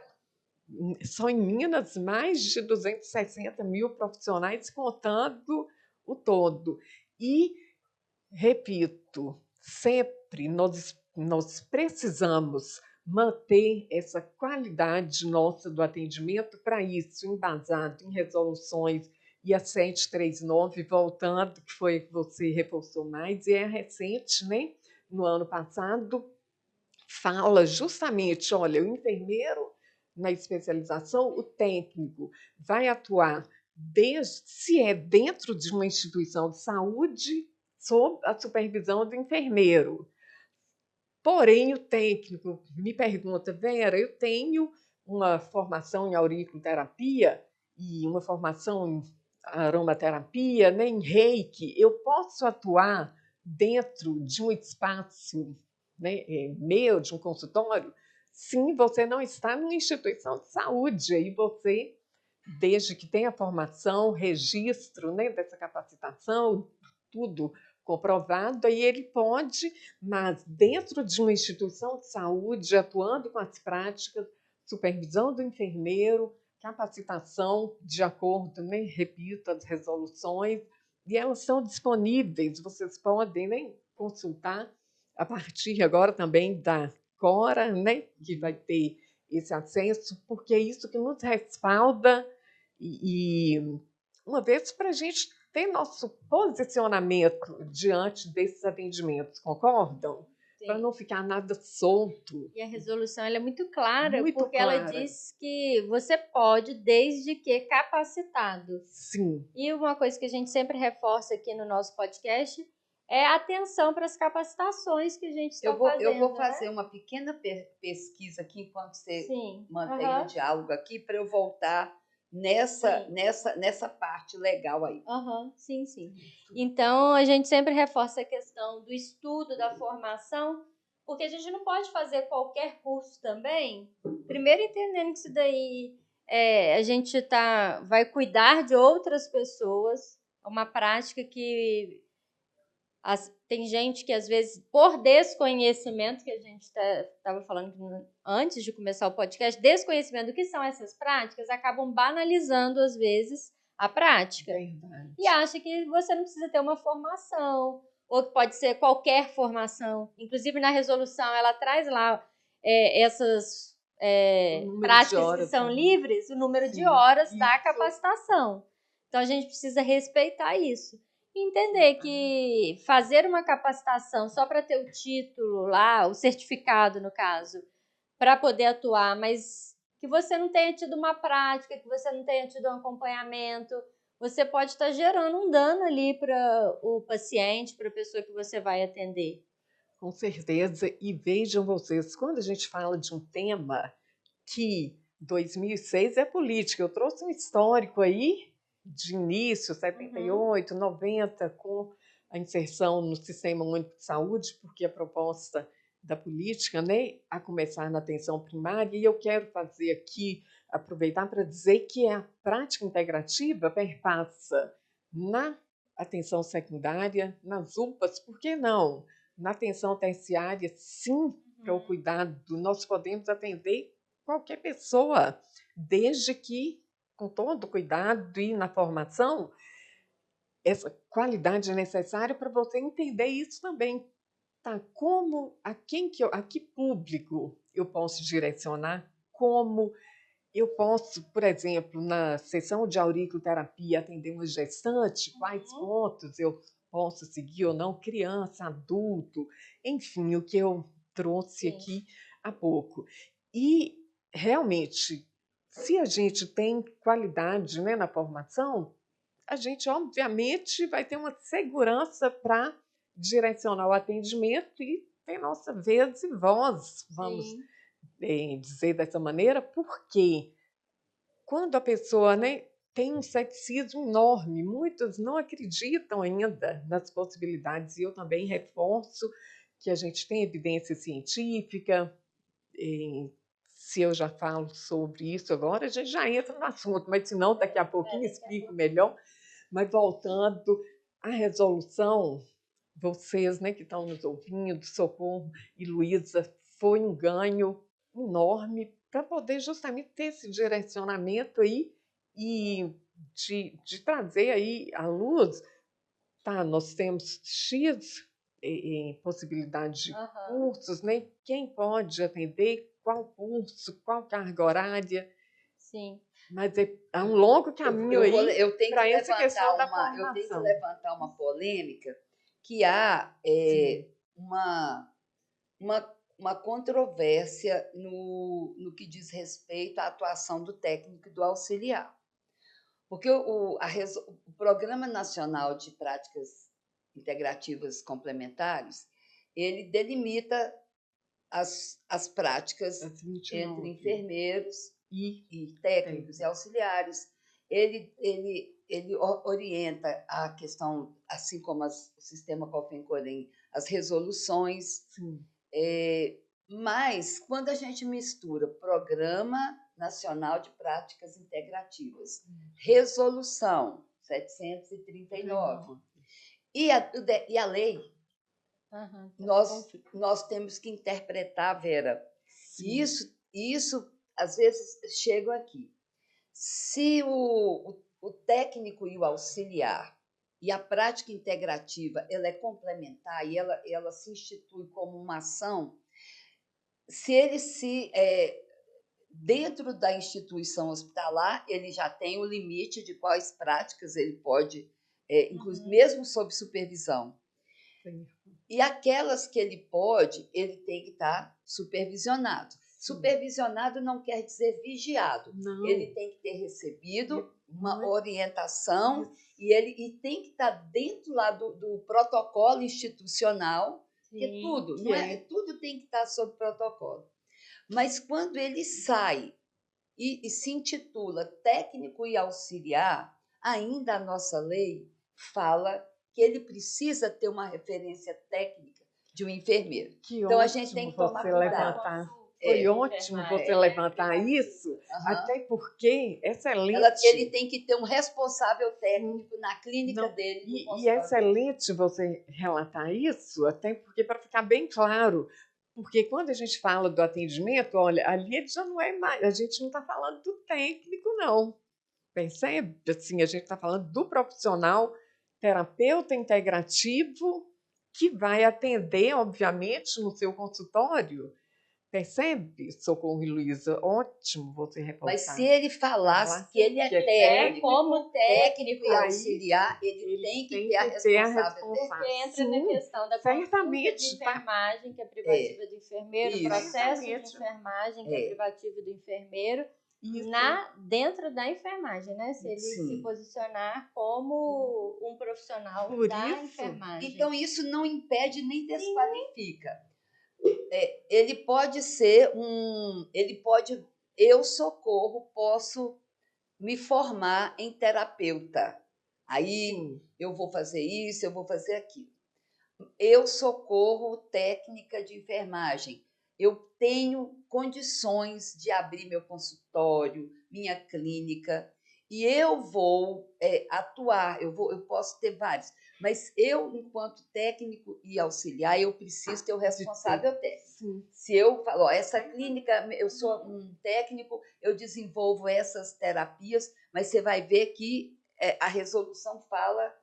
são em Minas mais de 260 mil profissionais, contando o todo. E, repito, sempre nós precisamos manter essa qualidade nossa do atendimento, para isso, embasado em resoluções, e a 739, voltando, que foi a que você reforçou mais, e é recente, né? No ano passado, fala justamente, olha, o enfermeiro na especialização, o técnico vai atuar se é dentro de uma instituição de saúde, sob a supervisão do enfermeiro. Porém, o técnico me pergunta, Vera, eu tenho uma formação em auriculoterapia e uma formação em aromaterapia, né, em reiki, eu posso atuar dentro de um espaço, né, meu, de um consultório, sim, você não está numa instituição de saúde, aí você, desde que tenha formação, registro, né, dessa capacitação, tudo comprovado, aí ele pode, mas dentro de uma instituição de saúde, atuando com as práticas, supervisão do enfermeiro, capacitação de acordo, né, repito, as resoluções, e elas são disponíveis, vocês podem, né, consultar a partir agora também da Cora, né, que vai ter esse acesso, porque é isso que nos respalda e uma vez para a gente ter nosso posicionamento diante desses atendimentos, concordam? Para Sim. não ficar nada solto. E a resolução ela é muito clara, Muito porque ela clara. diz que você pode, desde que capacitado. Sim. E uma coisa que a gente sempre reforça aqui no nosso podcast é a atenção para as capacitações que a gente está fazendo. Eu vou fazer, né? uma pequena pesquisa aqui enquanto você Sim. mantém o diálogo aqui, para eu voltar nessa parte legal aí. Sim, sim. Então, a gente sempre reforça a questão do estudo, da formação, porque a gente não pode fazer qualquer curso também. Primeiro, entendendo que isso daí a gente vai cuidar de outras pessoas, é uma prática que tem gente que, às vezes, por desconhecimento, que a gente estava falando antes de começar o podcast, desconhecimento do que são essas práticas, acabam banalizando, às vezes, a prática. Verdade. E acha que você não precisa ter uma formação, ou que pode ser qualquer formação. Inclusive, na resolução, ela traz lá essas práticas que são livres, o número de horas da capacitação. Então, a gente precisa respeitar isso. E entender que fazer uma capacitação só para ter o título lá, o certificado, no caso, para poder atuar, mas que você não tenha tido uma prática, que você não tenha tido um acompanhamento, você pode estar gerando um dano ali para o paciente, para a pessoa que você vai atender. Com certeza. E vejam vocês, quando a gente fala de um tema que 2006 é política, eu trouxe um histórico aí de início, 78, 90, com a inserção no Sistema Único de Saúde, porque a proposta da política, né, a começar na atenção primária, e eu quero fazer aqui, aproveitar para dizer que a prática integrativa perpassa na atenção secundária, nas UPAs, por que não? Na atenção terciária, sim, para o cuidado, nós podemos atender qualquer pessoa, desde que, com todo cuidado e na formação, essa qualidade necessária para você entender isso também. Tá? A que público eu posso direcionar? Como eu posso, por exemplo, na sessão de auriculoterapia, atender uma gestante? Quais pontos eu posso seguir ou não? Criança, adulto, enfim, o que eu trouxe aqui há pouco. E, realmente, se a gente tem qualidade, né, na formação, a gente, obviamente, vai ter uma segurança para direcionar o atendimento e ter nossa vez e voz, vamos dizer dessa maneira, porque quando a pessoa, né, tem um ceticismo enorme, muitos não acreditam ainda nas possibilidades, e eu também reforço que a gente tem evidência científica. Se eu já falo sobre isso agora, a gente já entra no assunto, mas se não, daqui a pouquinho explico melhor. Mas voltando à resolução, vocês, né, que estão nos ouvindo, Socorro e Luísa, foi um ganho enorme para poder justamente ter esse direcionamento aí e de trazer aí à luz, tá, nós temos X possibilidade de cursos, né? Quem pode atender, qual curso, qual carga horária. Sim. Mas há um longo caminho aí para essa questão da formação. Eu tenho que levantar uma polêmica, que há uma controvérsia no que diz respeito à atuação do técnico e do auxiliar. Porque o Programa Nacional de Práticas Integrativas Complementares, ele delimita as práticas entre enfermeiros e técnicos e auxiliares. ele orienta a questão, assim como o sistema COFEN-COREM, as resoluções. Sim. Mas, quando a gente mistura Programa Nacional de Práticas Integrativas, resolução 739 e a lei, nós temos que interpretar, Vera. E isso, às vezes, chega aqui. Se o técnico e o auxiliar e a prática integrativa ela é complementar e ela se institui como uma ação, se ele dentro da instituição hospitalar, ele já tem o limite de quais práticas ele pode, inclusive, mesmo sob supervisão. Sim. E aquelas que ele pode, ele tem que estar supervisionado. Supervisionado não quer dizer vigiado. Não. Ele tem que ter recebido uma orientação e tem que estar dentro lá do protocolo institucional, porque tudo tem que estar sob protocolo. Mas quando ele sai e se intitula técnico e auxiliar, ainda a nossa lei fala que ele precisa ter uma referência técnica de um enfermeiro. Então, a gente tem que tomar cuidado. Foi ótimo você levantar isso, até porque excelente. Ele tem que ter um responsável técnico na clínica dele. E é excelente você relatar isso, até porque, para ficar bem claro, porque quando a gente fala do atendimento, olha, ali já não é mais, a gente não está falando do técnico, não. Percebe? Assim, a gente está falando do profissional terapeuta integrativo que vai atender, obviamente, no seu consultório. Percebe, Socorro e Luísa? Ótimo você reportar. Mas se ele falasse que ele é técnico, como técnico e auxiliar, ele tem que ter a responsável. Porque entra na questão da consulta de enfermagem, que é privativa do enfermeiro, o processo de enfermagem, que é privativo do enfermeiro, dentro da enfermagem, né? Se ele se posicionar como um profissional da enfermagem. Então, isso não impede nem desqualifica. Ele pode ser eu, Socorro, posso me formar em terapeuta. Aí eu vou fazer isso, eu vou fazer aquilo. Eu, Socorro, técnica de enfermagem. Eu tenho condições de abrir meu consultório, minha clínica, e eu vou atuar, eu posso ter vários, mas eu, enquanto técnico e auxiliar, eu preciso ter o responsável técnico. Se eu falo, essa clínica, eu sou um técnico, eu desenvolvo essas terapias, mas você vai ver que a resolução fala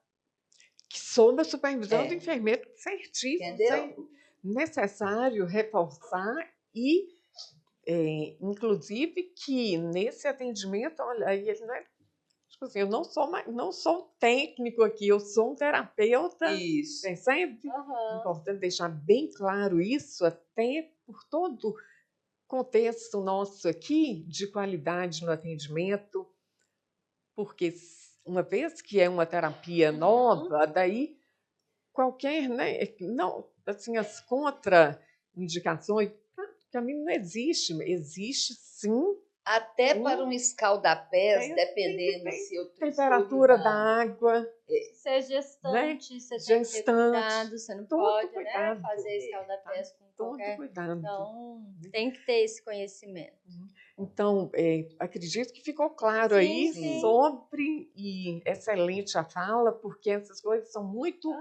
sob a supervisão do enfermeiro certíssimo. Entendeu? Necessário reforçar e, inclusive, que nesse atendimento, olha, aí ele não é. Tipo assim, eu não sou um técnico aqui, eu sou um terapeuta. Isso. Percebe? Importante deixar bem claro isso, até por todo o contexto nosso aqui de qualidade no atendimento, porque uma vez que é uma terapia nova, daí qualquer, né, não, assim, as contraindicações, para mim não existe, existe sim. Até para um escaldapés, dependendo se eu temperatura da água. Você é gestante, né? Você tem que ter cuidado, você não pode fazer escaldapés com qualquer... Cuidado. Então, tem que ter esse conhecimento. Então, acredito que ficou claro sobre, e excelente a fala, porque essas coisas são muito,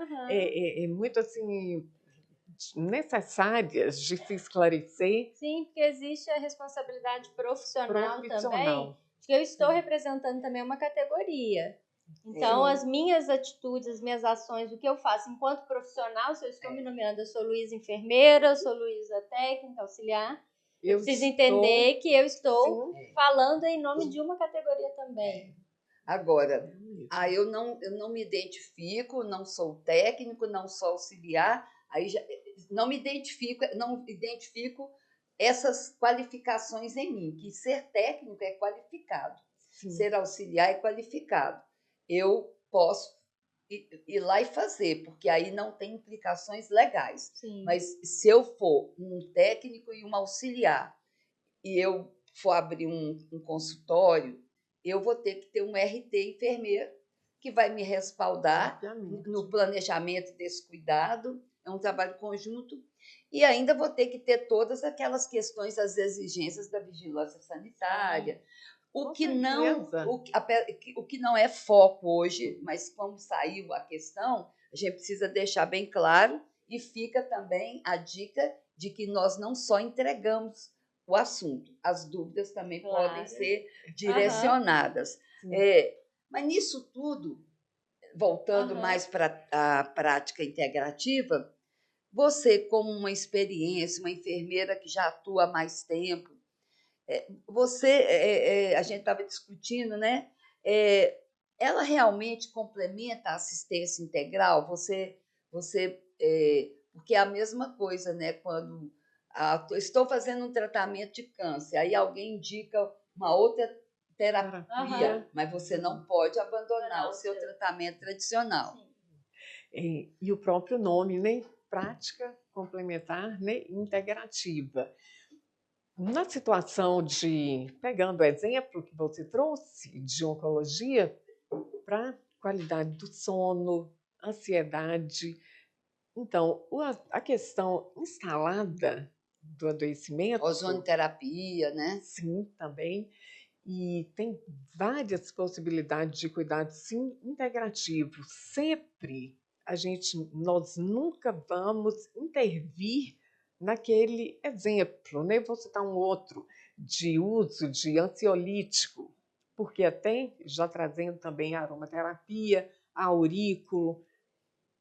muito assim, necessárias de se esclarecer. Sim, porque existe a responsabilidade profissional. Também, que eu estou representando também uma categoria. Então, as minhas atitudes, as minhas ações, o que eu faço enquanto profissional, se eu estou me nomeando, eu sou Luísa enfermeira, eu sou Luísa técnica, auxiliar, eu preciso entender que eu estou falando em nome de uma categoria também. Agora, eu não me identifico, não sou técnico, não sou auxiliar, aí já não identifico essas qualificações em mim, que ser técnico é qualificado, ser auxiliar é qualificado. Eu posso ir lá e fazer, porque aí não tem implicações legais. Mas se eu for um técnico e um auxiliar, e eu for abrir um consultório, eu vou ter que ter um RT enfermeiro que vai me respaldar Obviamente. no planejamento desse cuidado. É um trabalho conjunto. E ainda vou ter que ter todas aquelas questões, as exigências da vigilância sanitária. O Com que, não, certeza. o que não é foco hoje, mas como saiu a questão, a gente precisa deixar bem claro e fica também a dica de que nós não só entregamos o assunto, as dúvidas também Claro. podem ser Aham. direcionadas. Sim. Mas nisso tudo, voltando Aham. mais para a prática integrativa, você, como uma experiência, uma enfermeira que já atua há mais tempo, a gente estava discutindo, né? Ela realmente complementa a assistência integral? Porque é a mesma coisa, né? Quando estou fazendo um tratamento de câncer, aí alguém indica uma outra terapia, Terapia. mas você não pode abandonar Não, o seu seu. tratamento tradicional. Sim. E o próprio nome, né? Prática complementar, né? Integrativa. Na situação pegando o exemplo que você trouxe de oncologia, para qualidade do sono, ansiedade. Então, a questão instalada do adoecimento, Ozonoterapia, né? sim, também, e tem várias possibilidades de cuidado, sim, integrativo. Sempre nós nunca vamos intervir naquele exemplo, né? Vou citar um outro de uso de ansiolítico, porque até já trazendo também a aromaterapia, a aurículo,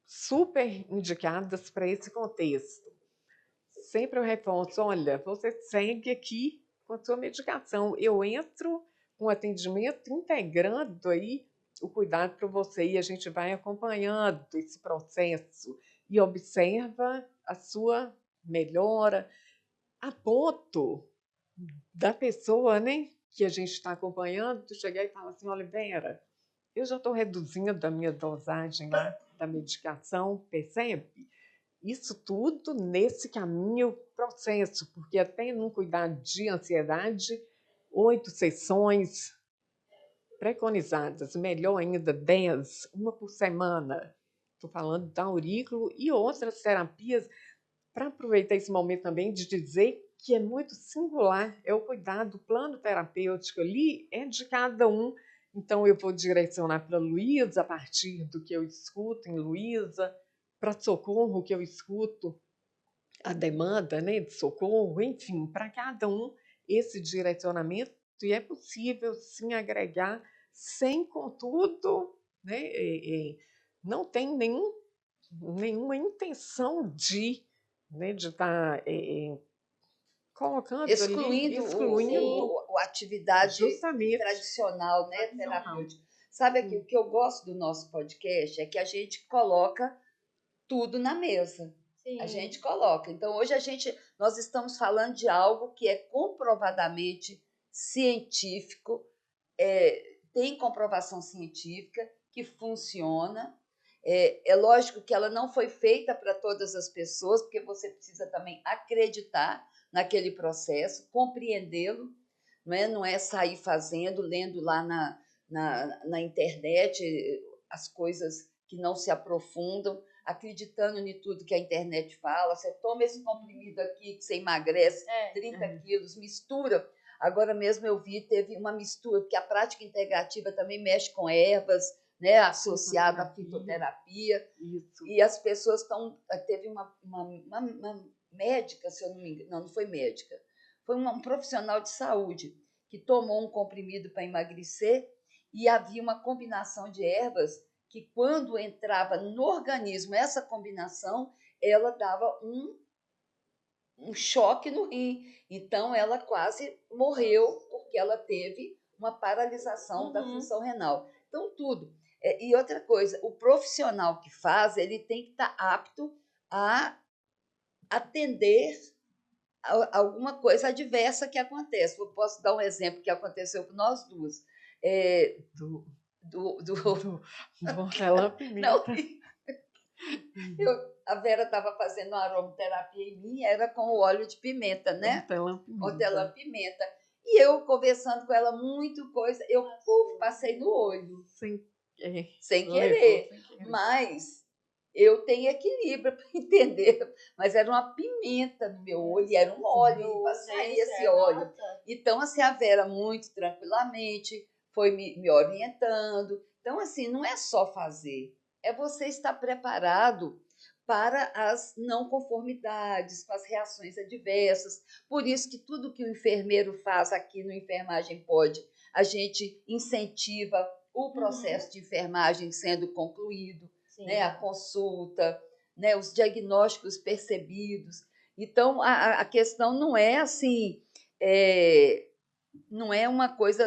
super indicadas para esse contexto. Sempre eu reforço, olha, você segue aqui com a sua medicação. Eu entro com atendimento integrando aí o cuidado para você e a gente vai acompanhando esse processo e observa a sua melhora a ponto da pessoa, né, que a gente está acompanhando, tu chegar e falar assim, olha, Vera, eu já estou reduzindo a minha dosagem lá da medicação, percebe? Isso tudo nesse caminho processo, porque até num cuidado de ansiedade, 8 sessões preconizadas, melhor ainda 10, uma por semana. Estou falando da aurículo e outras terapias, para aproveitar esse momento também de dizer que é muito singular, é o cuidado, o plano terapêutico ali é de cada um. Então, eu vou direcionar para a Luísa, a partir do que eu escuto em Luísa, para socorro, que eu escuto a demanda, né, de socorro, enfim, para cada um esse direcionamento, e é possível sim agregar sem, contudo, né, não tem nenhuma intenção né, de estar colocando ali, excluindo A atividade justamente tradicional, né, tradicional. terapêutica. Sabe Sim. o que eu gosto do nosso podcast é que a gente coloca tudo na mesa. Sim. A gente coloca. Então, hoje nós estamos falando de algo que é comprovadamente científico, tem comprovação científica, que funciona. É lógico que ela não foi feita para todas as pessoas, porque você precisa também acreditar naquele processo, compreendê-lo, não é sair fazendo, lendo lá na internet as coisas que não se aprofundam, acreditando em tudo que a internet fala. Você toma esse comprimido aqui que você emagrece 30 quilos, mistura. Agora mesmo eu vi, teve uma mistura, porque a prática integrativa também mexe com ervas, né, associada à fitoterapia. Isso. E as pessoas estão. Teve uma médica, se eu não me engano, não foi médica, foi um profissional de saúde que tomou um comprimido para emagrecer e havia uma combinação de ervas que, quando entrava no organismo essa combinação, ela dava um choque no rim. Então, ela quase morreu porque ela teve uma paralisação da função renal. Então, tudo. E outra coisa, o profissional que faz, ele tem que estar apto a atender alguma coisa adversa que acontece. Eu posso dar um exemplo que aconteceu com nós duas. Do hortelã-pimenta. A Vera estava fazendo uma aromaterapia em mim, era com o óleo de pimenta, né? Hortelã-pimenta. Hortelã-pimenta. E eu conversando com ela, muito coisa, eu passei no olho, Sem, sem levou, querer. sem querer. Mas eu tenho equilíbrio para entender. Mas era uma pimenta no meu olho, e era um óleo, e para sair esse óleo. Então, assim, a Vera, muito tranquilamente, foi me orientando. Então, assim, não é só fazer, é você estar preparado para as não conformidades, para as reações adversas. Por isso que tudo que o enfermeiro faz aqui no Enfermagem Pode, a gente incentiva o processo de enfermagem sendo concluído, né, a consulta, né, os diagnósticos percebidos. Então, a questão não é assim, não é uma coisa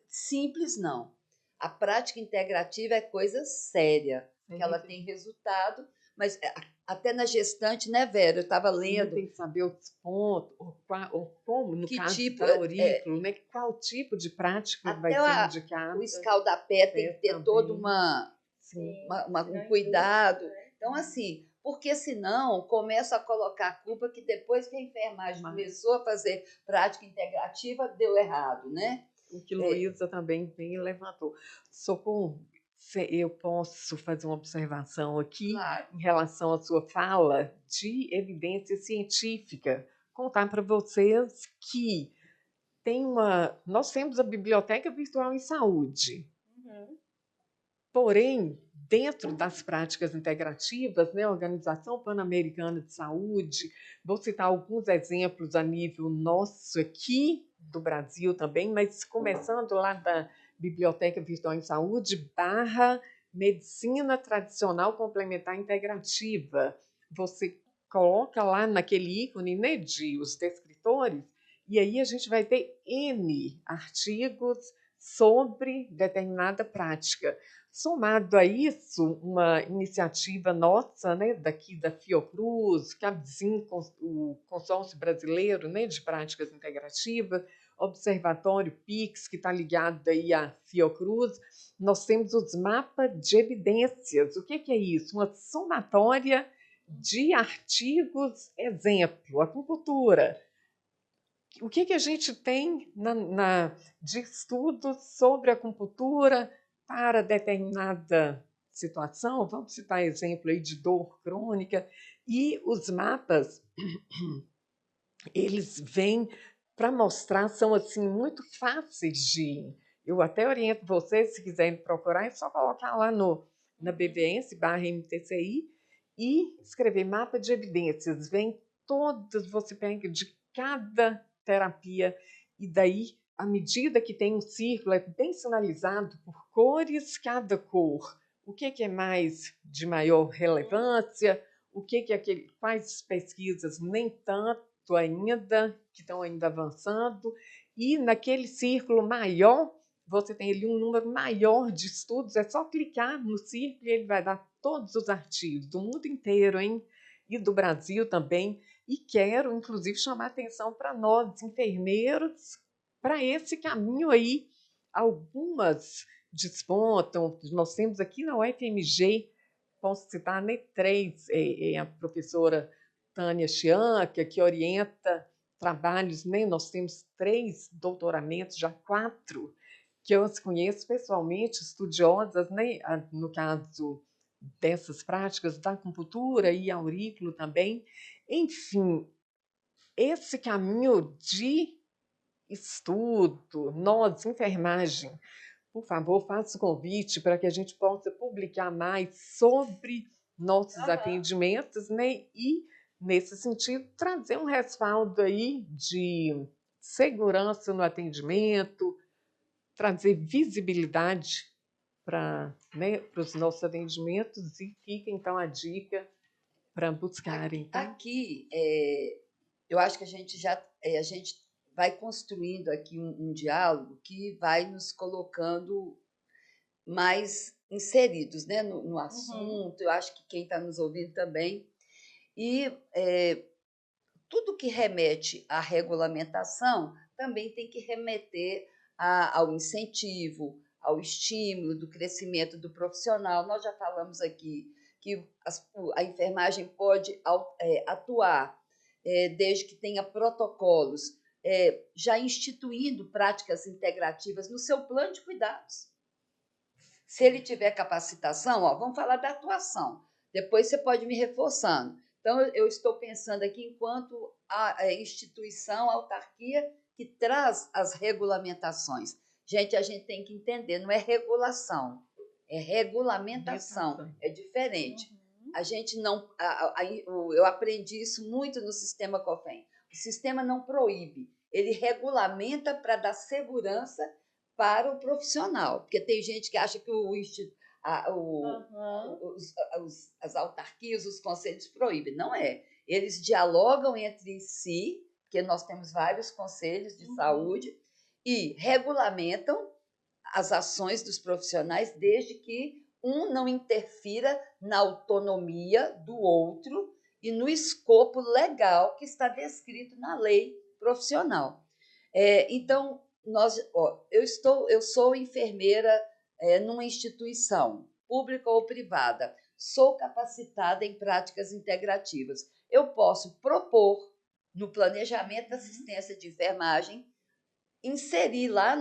simples, não. A prática integrativa é coisa séria, que ela tem resultado, mas até na gestante, né, Vera? Eu estava lendo. Tem que saber os pontos, ou como, no Que caso tipo, da aurículo, né? Qual tipo de prática vai até ser indicada. o escaldapé tem que ter também. todo Sim. um cuidado. Então, assim, porque senão começa a colocar a culpa que depois que a enfermagem começou a fazer prática integrativa, deu errado, né? O que Luísa também bem levantou. Socorro, eu posso fazer uma observação aqui em relação à sua fala de evidência científica. Contar para vocês que nós temos a Biblioteca Virtual em Saúde. Porém, dentro das práticas integrativas, né, a Organização Pan-Americana de Saúde, vou citar alguns exemplos a nível nosso aqui, do Brasil também, mas começando lá da Biblioteca Virtual em Saúde, Medicina Tradicional Complementar Integrativa. Você coloca lá naquele ícone, né, de os descritores, e aí a gente vai ter N artigos sobre determinada prática. Somado a isso, uma iniciativa nossa, né, daqui da Fiocruz, CABZIM, o Consórcio Brasileiro, né, de Práticas Integrativas, Observatório PIX, que está ligado aí à Fiocruz, nós temos os mapas de evidências. O que é isso? Uma somatória de artigos, exemplo, acupuntura. O que a gente tem de estudos sobre acupuntura para determinada situação? Vamos citar exemplo aí de dor crônica. E os mapas, eles vêm para mostrar, são assim muito fáceis de... Eu até oriento vocês, se quiserem procurar, é só colocar lá na BVS/MTCI e escrever mapa de evidências. Vem todos, você pega de cada terapia, e daí, à medida que tem um círculo, é bem sinalizado por cores, cada cor. O que é mais de maior relevância, o que é aquele, quais pesquisas nem tanto ainda, que estão ainda avançando, e naquele círculo maior, você tem ali um número maior de estudos, é só clicar no círculo e ele vai dar todos os artigos do mundo inteiro, hein? E do Brasil também. E quero, inclusive, chamar atenção para nós, enfermeiros, para esse caminho aí. Algumas despontam, nós temos aqui na UFMG, posso citar, né, 3, a professora Tânia Chianca, que orienta trabalhos, né? Nós temos 3 doutoramentos, já 4, que eu as conheço pessoalmente, estudiosas, né? No caso dessas práticas da acupuntura e aurículo também. Enfim, esse caminho de estudo, nós, enfermagem, por favor, faça o convite para que a gente possa publicar mais sobre nossos atendimentos, né? E, nesse sentido, trazer um respaldo aí de segurança no atendimento, trazer visibilidade para, né, os nossos atendimentos, e fica então a dica para buscarem. Tá? Aqui, eu acho que a gente a gente vai construindo aqui um diálogo que vai nos colocando mais inseridos, né, no assunto. Eu acho que quem está nos ouvindo também. E tudo que remete à regulamentação também tem que remeter ao incentivo, ao estímulo do crescimento do profissional. Nós já falamos aqui que a enfermagem pode atuar desde que tenha protocolos já instituindo práticas integrativas no seu plano de cuidados. Se ele tiver capacitação, vamos falar da atuação. Depois você pode me reforçando. Então, eu estou pensando aqui enquanto a instituição, a autarquia que traz as regulamentações. Gente, a gente tem que entender, não é regulação, é regulamentação, é diferente. A gente não, eu aprendi isso muito no sistema COFEN. O sistema não proíbe, ele regulamenta para dar segurança para o profissional, porque tem gente que acha que as autarquias, os conselhos proíbem. Não é. Eles dialogam entre si, porque nós temos vários conselhos de saúde, e regulamentam as ações dos profissionais desde que um não interfira na autonomia do outro e no escopo legal que está descrito na lei profissional. Então, eu sou enfermeira numa instituição, pública ou privada, sou capacitada em práticas integrativas. Eu posso propor, no planejamento da assistência de enfermagem, inserir lá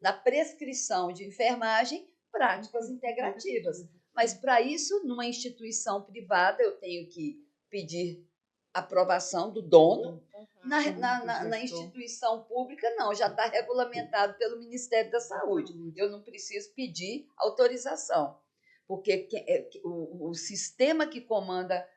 na prescrição de enfermagem práticas integrativas. Mas, para isso, numa instituição privada, eu tenho que pedir aprovação do dono. Na instituição pública, não, já está regulamentado pelo Ministério da Saúde. Eu não preciso pedir autorização, porque o sistema que comanda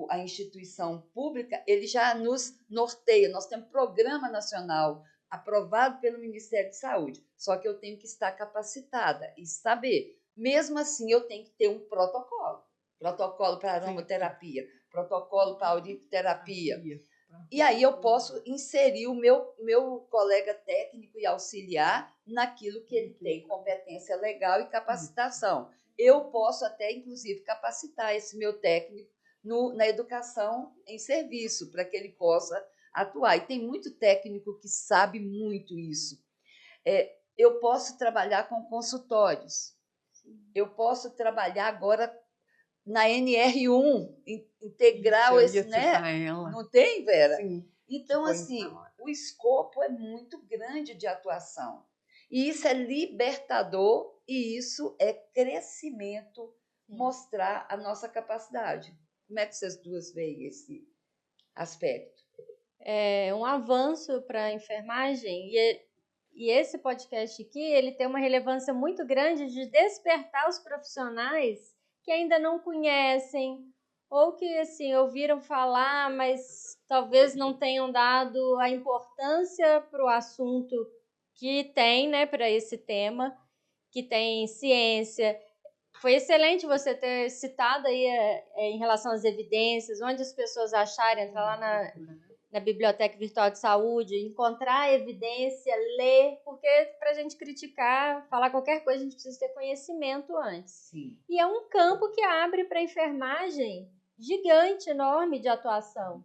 a instituição pública, ele já nos norteia. Nós temos Programa Nacional aprovado pelo Ministério de Saúde, só que eu tenho que estar capacitada e saber. Mesmo assim, eu tenho que ter um protocolo para aromaterapia, protocolo para auriculoterapia. E aí eu posso inserir o meu colega técnico e auxiliar naquilo que ele tem competência legal e capacitação. Eu posso até, inclusive, capacitar esse meu técnico na educação em serviço, para que ele possa atuar. E tem muito técnico que sabe muito isso. Eu posso trabalhar com consultórios. Eu posso trabalhar agora na NR1, integrar esse, né? Não tem, Vera? Sim. Então, assim, o escopo é muito grande de atuação. E isso é libertador e isso é crescimento, mostrar a nossa capacidade. Como é que vocês duas veem esse aspecto? É um avanço para a enfermagem e esse podcast aqui, ele tem uma relevância muito grande de despertar os profissionais que ainda não conhecem ou que assim ouviram falar, mas talvez não tenham dado a importância para o assunto que tem, né, para esse tema, que tem ciência. Foi excelente você ter citado aí em relação às evidências, onde as pessoas acharem, entrar lá na Biblioteca Virtual de Saúde, encontrar evidência, ler, porque para a gente criticar, falar qualquer coisa, a gente precisa ter conhecimento antes. Sim. E é um campo que abre para a enfermagem gigante, enorme de atuação.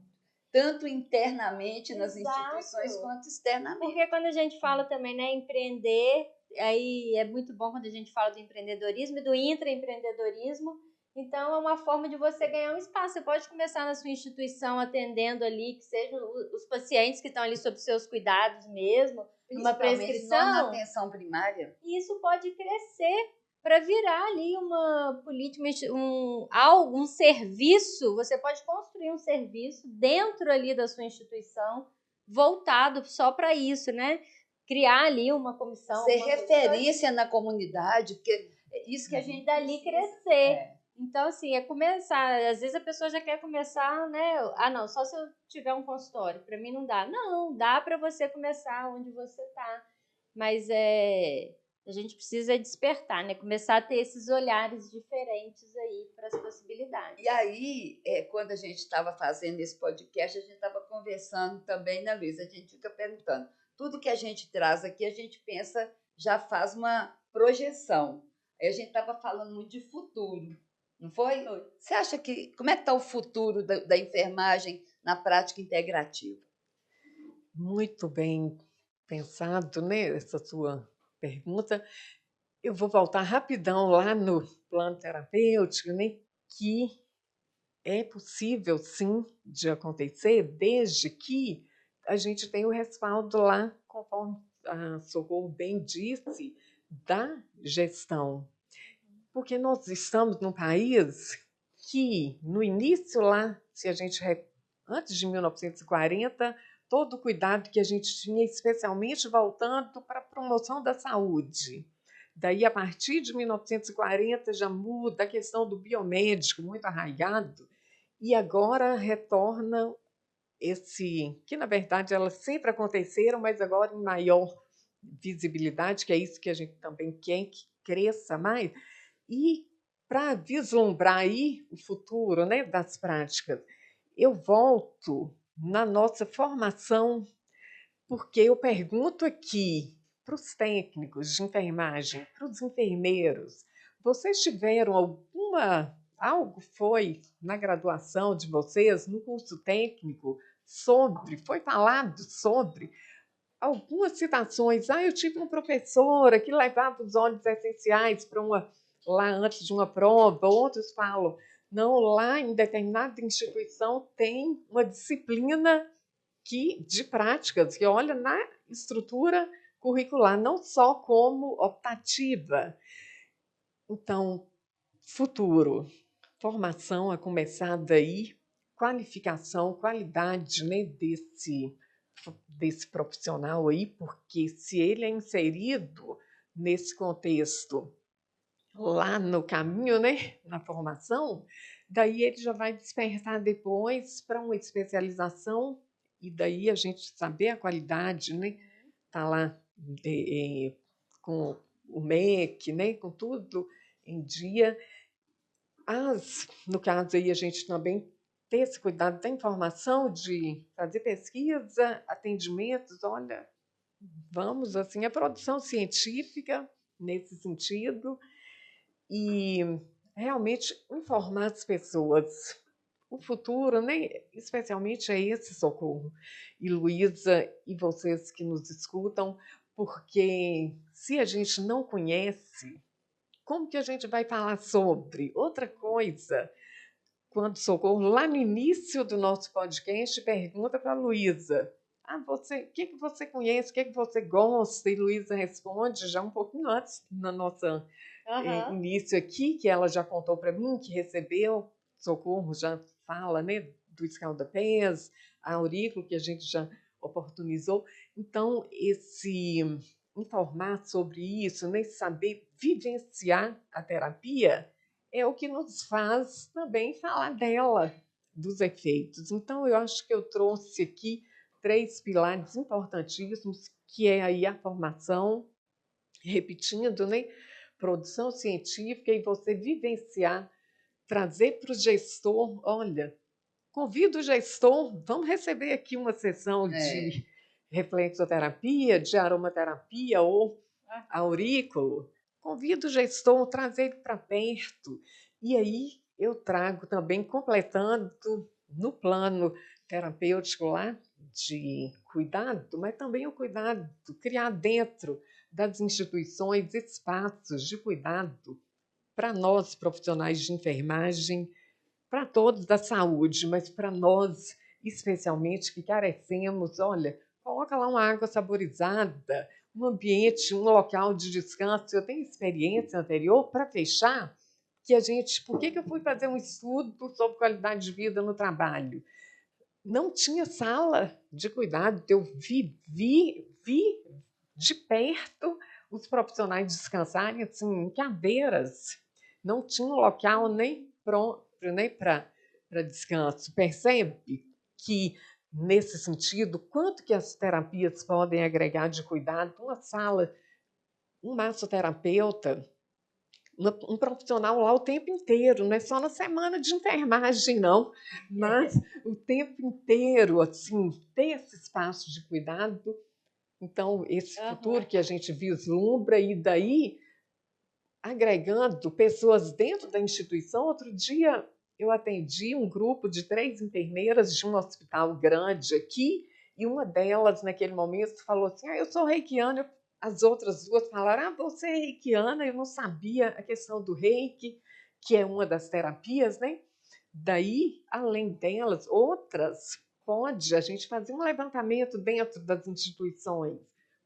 Tanto internamente nas instituições quanto externamente. Porque quando a gente fala também, né, empreender, aí é muito bom quando a gente fala do empreendedorismo e do intraempreendedorismo. Então, é uma forma de você ganhar um espaço. Você pode começar na sua instituição atendendo ali, que sejam os pacientes que estão ali sob seus cuidados mesmo, uma prescrição. Na atenção primária. E isso pode crescer para virar ali uma política, um serviço. Você pode construir um serviço dentro ali da sua instituição, voltado só para isso, né? Criar ali uma comissão. Ser referência na comunidade, porque isso que a gente dali crescer. Então, assim, é começar. Às vezes a pessoa já quer começar, né? Não, só se eu tiver um consultório. Para mim não dá. Não, dá para você começar onde você está. Mas a gente precisa despertar, né? Começar a ter esses olhares diferentes aí para as possibilidades. E aí, quando a gente estava fazendo esse podcast, a gente estava conversando também, né, Luísa? A gente fica perguntando. Tudo que a gente traz aqui, a gente pensa, já faz uma projeção. Aí a gente estava falando muito de futuro. Não foi? Você acha que... Como é que está o futuro da enfermagem na prática integrativa? Muito bem pensado, né, essa sua pergunta. Eu vou voltar rapidão lá no plano terapêutico, né, que é possível, sim, de acontecer, desde que a gente tem o respaldo lá, conforme a Socorro bem disse, da gestão. Porque nós estamos num país que, no início lá, se a gente antes de 1940, todo o cuidado que a gente tinha, especialmente voltando para a promoção da saúde. Daí, a partir de 1940, já muda a questão do biomédico, muito arraigado, e agora retorna que na verdade elas sempre aconteceram, mas agora em maior visibilidade, que é isso que a gente também quer que cresça mais, e para vislumbrar aí o futuro, né, das práticas, eu volto na nossa formação, porque eu pergunto aqui para os técnicos de enfermagem, para os enfermeiros, vocês tiveram algo foi na graduação de vocês, no curso técnico, foi falado sobre algumas citações. Eu tive uma professora que levava os óleos essenciais lá antes de uma prova. Outros falam, não, lá em determinada instituição tem uma disciplina de práticas que olha na estrutura curricular, não só como optativa. Então, futuro, formação a começar daí, qualificação, qualidade, né, desse profissional aí, porque se ele é inserido nesse contexto lá no caminho, né, na formação, daí ele já vai despertar depois para uma especialização e daí a gente saber a qualidade, né, tá lá com o MEC, né, com tudo em dia. No caso aí, a gente também ter esse cuidado da informação, de fazer pesquisa, atendimentos, olha, vamos assim, a produção científica nesse sentido e realmente informar as pessoas. O futuro, né? Especialmente é esse, Socorro e Luísa, e vocês que nos escutam, porque se a gente não conhece, como que a gente vai falar sobre? Outra coisa, quando Socorro, lá no início do nosso podcast, pergunta para a Luísa, o que você conhece, o que você gosta? E Luísa responde já um pouquinho antes, no nosso início aqui, que ela já contou para mim, que recebeu, Socorro já fala, né, do escaldapés, a aurículo, que a gente já oportunizou. Então, informar sobre isso, né, saber vivenciar a terapia, é o que nos faz também falar dela, dos efeitos. Então, eu acho que eu trouxe aqui 3 pilares importantíssimos, que é aí a formação, repetindo, né? Produção científica e você vivenciar, trazer para o gestor, olha, convido o gestor, vamos receber aqui uma sessão de reflexoterapia, de aromaterapia ou aurículo, convido o gestor, trazer ele para perto. E aí eu trago também, completando no plano terapêutico lá de cuidado, mas também o cuidado, criar dentro das instituições espaços de cuidado para nós, profissionais de enfermagem, para todos da saúde, mas para nós, especialmente, que carecemos, olha, coloca lá uma água saborizada, um ambiente, um local de descanso. Eu tenho experiência anterior para fechar, que por que eu fui fazer um estudo sobre qualidade de vida no trabalho? Não tinha sala de cuidado, eu vi de perto os profissionais descansarem assim, em cadeiras. Não tinha um local nem próprio, nem para descanso. Percebe que, nesse sentido, quanto que as terapias podem agregar de cuidado? Uma sala, um massoterapeuta, um profissional lá o tempo inteiro, não é só na semana de enfermagem, não, mas o tempo inteiro, assim, ter esse espaço de cuidado. Então, esse futuro que a gente vislumbra, e daí agregando pessoas dentro da instituição. Outro dia eu atendi um grupo de 3 enfermeiras de um hospital grande aqui, e uma delas, naquele momento, falou assim, eu sou reikiana. As outras 2 falaram, você é reikiana? Eu não sabia a questão do reiki, que é uma das terapias, né? Daí, além delas, outras pode a gente fazer um levantamento dentro das instituições.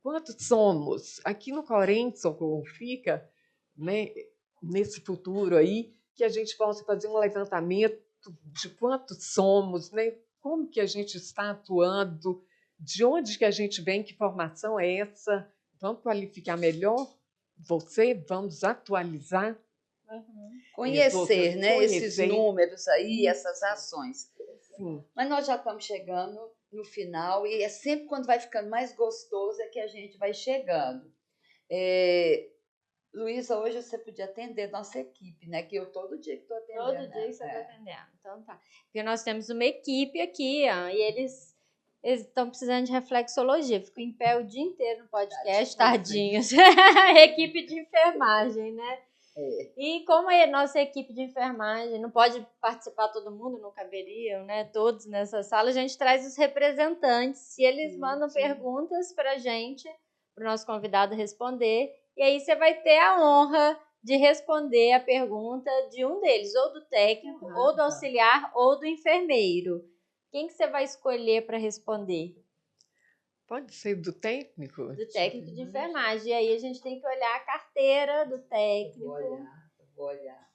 Quantos somos? Aqui no Corém, Socorro, fica, né, nesse futuro aí, que a gente possa fazer um levantamento de quantos somos, né? Como que a gente está atuando, de onde que a gente vem, que formação é essa, vamos qualificar melhor você, vamos atualizar. Conhecer, né, esses números aí, essas ações. Sim. Mas nós já estamos chegando no final e é sempre quando vai ficando mais gostoso é que a gente vai chegando. Luísa, hoje você podia atender nossa equipe, né? Que eu todo dia que estou atendendo. Todo dia que você está atendendo. Então tá. Porque nós temos uma equipe aqui, ó, e eles estão precisando de reflexologia. Fico em pé o dia inteiro no podcast, tadinhos. Equipe de enfermagem, né? E como a nossa equipe de enfermagem não pode participar todo mundo, não caberiam, né? Todos nessa sala, a gente traz os representantes e eles mandam perguntas para a gente, para o nosso convidado responder. E aí você vai ter a honra de responder a pergunta de um deles, ou do técnico, ou do auxiliar, ou do enfermeiro. Quem que você vai escolher para responder? Pode ser do técnico? Do técnico de enfermagem. E aí a gente tem que olhar a carteira do técnico. Vou olhar.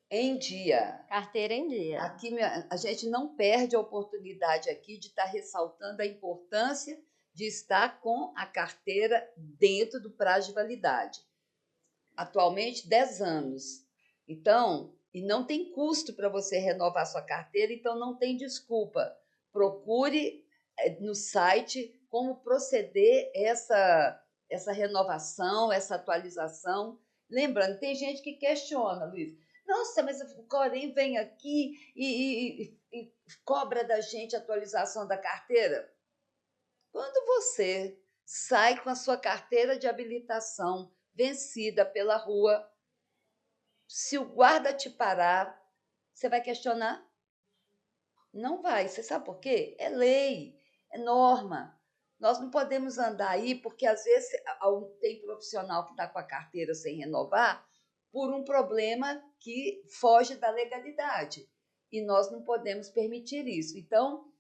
Em dia. Carteira em dia. Aqui a gente não perde a oportunidade aqui de estar ressaltando a importância de estar com a carteira dentro do prazo de validade. Atualmente, 10 anos. Então, e não tem custo para você renovar sua carteira, então não tem desculpa. Procure no site como proceder essa renovação, essa atualização. Lembrando, tem gente que questiona, Luiz. Nossa, mas o Corém vem aqui e cobra da gente a atualização da carteira. Quando você sai com a sua carteira de habilitação vencida pela rua, se o guarda te parar, você vai questionar? Não vai. Você sabe por quê? É lei, é norma. Nós não podemos andar aí porque, às vezes, tem profissional que está com a carteira sem renovar por um problema que foge da legalidade. E nós não podemos permitir isso. Então,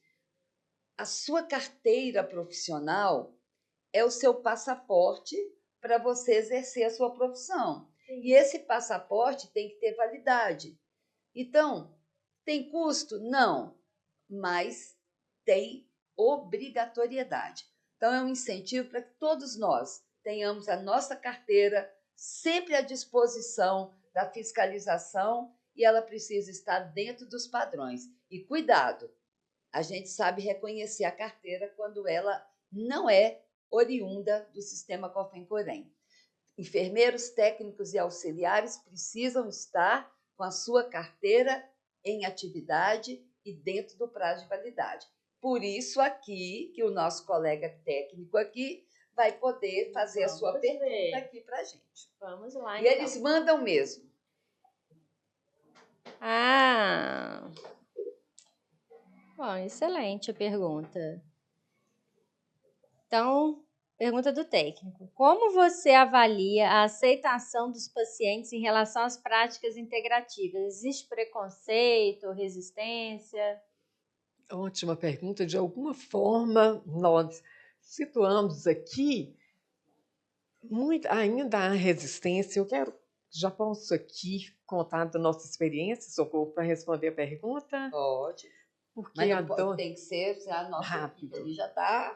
a sua carteira profissional é o seu passaporte para você exercer a sua profissão. Sim. E esse passaporte tem que ter validade. Então, tem custo? Não, mas tem obrigatoriedade. Então, é um incentivo para que todos nós tenhamos a nossa carteira sempre à disposição da fiscalização e ela precisa estar dentro dos padrões. E cuidado, a gente sabe reconhecer a carteira quando ela não é oriunda do sistema COFEN-COREM. Enfermeiros, técnicos e auxiliares precisam estar com a sua carteira em atividade e dentro do prazo de validade. Por isso aqui, que o nosso colega técnico aqui vai poder fazer a sua pergunta aqui para a gente. Vamos lá, e então. Eles mandam mesmo. Bom, excelente a pergunta. Então, pergunta do técnico. Como você avalia a aceitação dos pacientes em relação às práticas integrativas? Existe preconceito, resistência? Ótima pergunta. De alguma forma, nós situamos aqui ainda há resistência. Já posso aqui contar da nossa experiência, Socorro, para responder a pergunta? Pode. Porque tem que ser a nossa rápido. Equipe, já está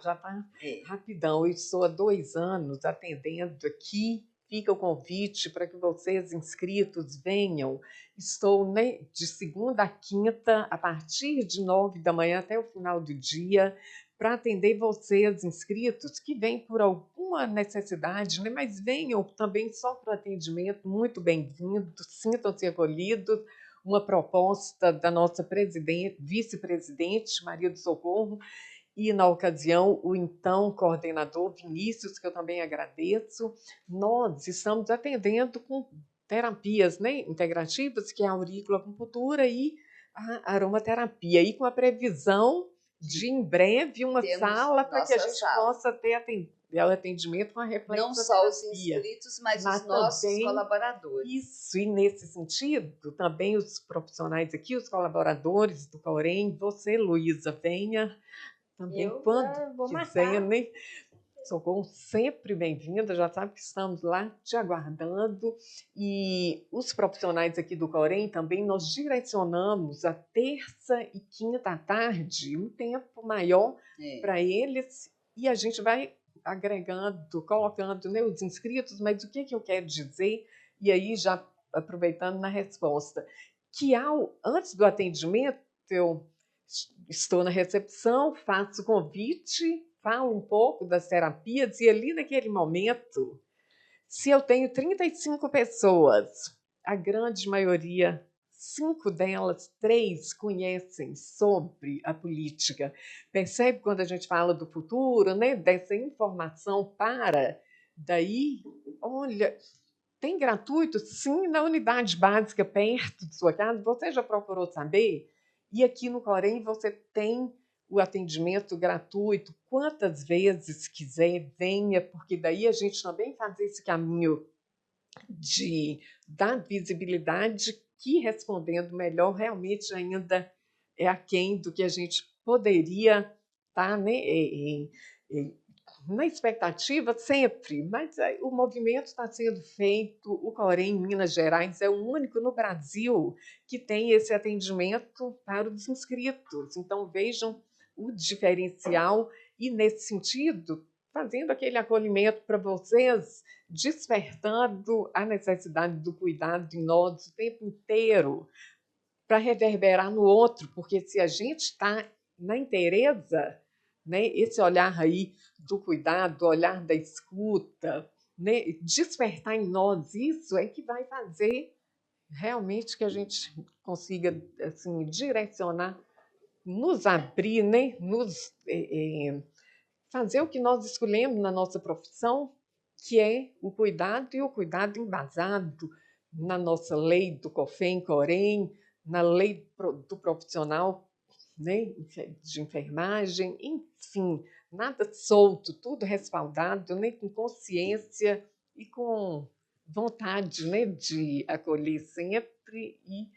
rapidão. Eu estou há 2 anos atendendo aqui. Fica o convite para que vocês, inscritos, venham. Estou de segunda a quinta, a partir de 9 da manhã até o final do dia, para atender vocês, inscritos, que vêm por alguma necessidade, né? Mas venham também só para o atendimento. Muito bem-vindos, sintam-se acolhidos. Uma proposta da nossa vice-presidente, Maria do Socorro, e, na ocasião, o então coordenador Vinícius, que eu também agradeço. Nós estamos atendendo com terapias, né, integrativas, que é a auriculoacupuntura e a aromaterapia, e com a previsão de, em breve, uma sala para que a gente possa ter É o atendimento com a Não só os reflexoterapia. inscritos, mas Mas os nossos também colaboradores. Isso, e nesse sentido, também os profissionais aqui, os colaboradores do Corém, você, Luísa, venha também Eu quando vou quiser, marcar. né? Socorro, sempre bem-vinda, já sabe que estamos lá te aguardando. E os profissionais aqui do Corém também, nós direcionamos a terça e quinta à tarde, um tempo maior para eles, e a gente vai agregando, colocando, né, os inscritos, mas o que eu quero dizer, e aí já aproveitando na resposta, que antes do atendimento, eu estou na recepção, faço o convite, falo um pouco das terapias e ali naquele momento, se eu tenho 35 pessoas, a grande maioria, 5 delas, 3 conhecem sobre a política. Percebe quando a gente fala do futuro, né? Dessa informação daí, olha, tem gratuito? Sim, na unidade básica perto de sua casa. Você já procurou saber? E aqui no Corém você tem o atendimento gratuito. Quantas vezes quiser, venha, porque daí a gente também faz esse caminho de dar visibilidade que, respondendo melhor, realmente ainda é aquém do que a gente poderia estar, né, na expectativa sempre, mas o movimento está sendo feito. O Corém, em Minas Gerais, é o único no Brasil que tem esse atendimento para os inscritos. Então, vejam o diferencial e, nesse sentido, fazendo aquele acolhimento para vocês, despertando a necessidade do cuidado em nós o tempo inteiro, para reverberar no outro, porque se a gente está na inteireza, né, esse olhar aí do cuidado, o olhar da escuta, né, despertar em nós isso é que vai fazer realmente que a gente consiga assim direcionar, nos abrir, né, fazer o que nós escolhemos na nossa profissão, que é o cuidado, e o cuidado embasado na nossa lei do COFEM, Corém, na lei do profissional, né, de enfermagem, enfim, nada solto, tudo respaldado, né, com consciência e com vontade, né, de acolher sempre, e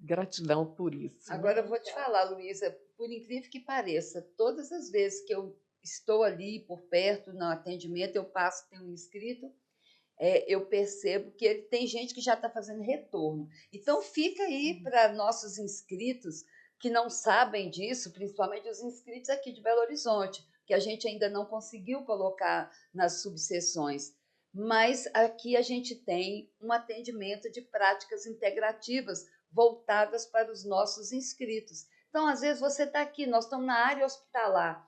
gratidão por isso. Agora eu vou te falar, Luísa, por incrível que pareça, todas as vezes que eu estou ali por perto no atendimento, eu passo, tem um inscrito, eu percebo que tem gente que já está fazendo retorno. Então, fica aí para nossos inscritos que não sabem disso, principalmente os inscritos aqui de Belo Horizonte, que a gente ainda não conseguiu colocar nas subseções. Mas aqui a gente tem um atendimento de práticas integrativas voltadas para os nossos inscritos. Então, às vezes, você está aqui, nós estamos na área hospitalar,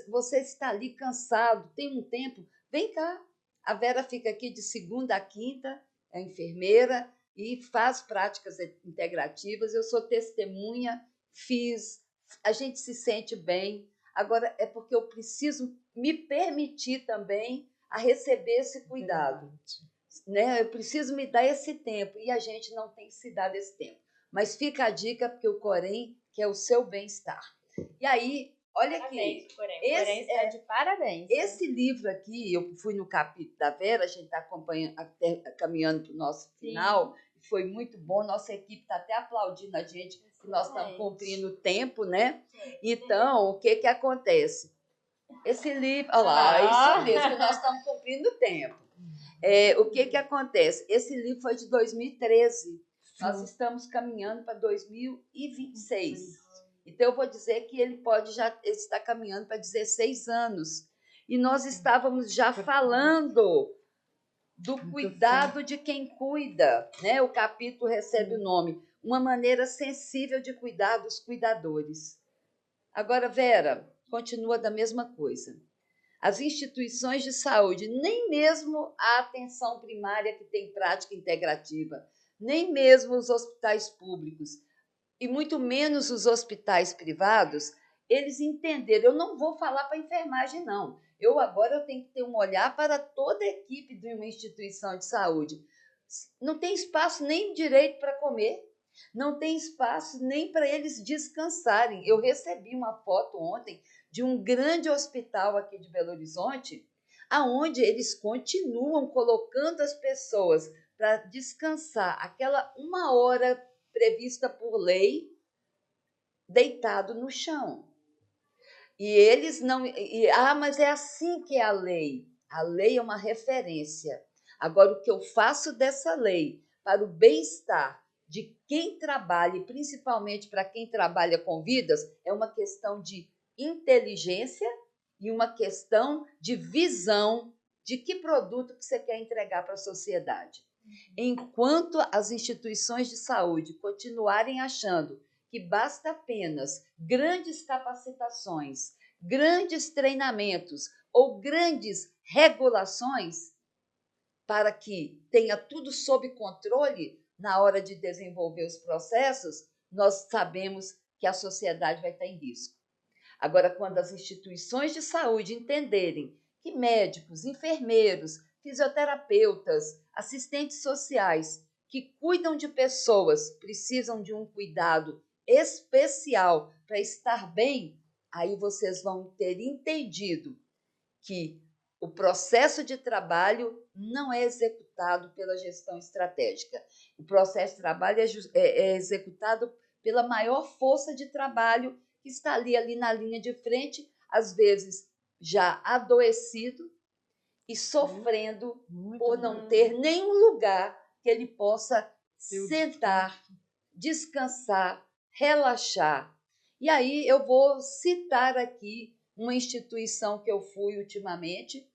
você está ali cansado, tem um tempo, vem cá. A Vera fica aqui de segunda a quinta, é enfermeira e faz práticas integrativas. Eu sou testemunha, fiz, a gente se sente bem. Agora é porque eu preciso me permitir também a receber esse cuidado. Né? Eu preciso me dar esse tempo e a gente não tem se dado esse tempo. Mas fica a dica, porque o Corém quer o seu bem-estar. E aí, olha aqui. Corém está de parabéns. Esse livro aqui, eu fui no capítulo da Vera, a gente está acompanhando, caminhando para o nosso final, foi muito bom. Nossa equipe está até aplaudindo a gente, que nós estamos cumprindo o tempo, né? Então, o que acontece? Esse livro, olha lá, isso mesmo, que nós estamos cumprindo o tempo. O que acontece? Esse livro foi de 2013. Nós estamos caminhando para 2026. Então, eu vou dizer que ele está caminhando para 16 anos. E nós estávamos já falando do cuidado de quem cuida, né? O capítulo recebe o nome, uma maneira sensível de cuidar dos cuidadores. Agora, Vera, continua da mesma coisa. As instituições de saúde, nem mesmo a atenção primária que tem prática integrativa, nem mesmo os hospitais públicos, e muito menos os hospitais privados, eles entenderam. Eu não vou falar para a enfermagem, não. Agora eu tenho que ter um olhar para toda a equipe de uma instituição de saúde. Não tem espaço nem direito para comer, não tem espaço nem para eles descansarem. Eu recebi uma foto ontem de um grande hospital aqui de Belo Horizonte, aonde eles continuam colocando as pessoas para descansar aquela 1 hora prevista por lei, deitado no chão. E eles não. Mas é assim que é a lei. A lei é uma referência. Agora, o que eu faço dessa lei para o bem-estar de quem trabalha, e principalmente para quem trabalha com vidas, é uma questão de inteligência e uma questão de visão de que produto que você quer entregar para a sociedade. Enquanto as instituições de saúde continuarem achando que basta apenas grandes capacitações, grandes treinamentos ou grandes regulações para que tenha tudo sob controle na hora de desenvolver os processos, nós sabemos que a sociedade vai estar em risco. Agora, quando as instituições de saúde entenderem que médicos, enfermeiros, fisioterapeutas, assistentes sociais que cuidam de pessoas precisam de um cuidado especial para estar bem, aí vocês vão ter entendido que o processo de trabalho não é executado pela gestão estratégica. O processo de trabalho é executado pela maior força de trabalho que está ali na linha de frente, às vezes já adoecido e sofrendo por não ter nenhum lugar que ele possa sentar, descansar, relaxar. E aí eu vou citar aqui uma instituição que eu fui ultimamente,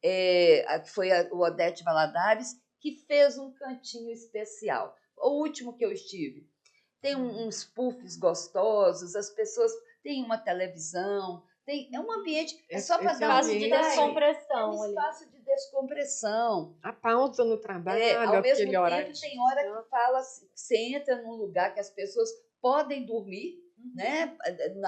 que foi o Odete Valadares, que fez um cantinho especial. O último que eu estive. Tem uns puffs gostosos, as pessoas têm uma televisão, é um ambiente, é só para dar espaço de descompressão. É um espaço de descompressão. A pausa no trabalho, ao mesmo aquele horário. tempo, tem hora que fala, você entra num lugar que as pessoas podem dormir, né?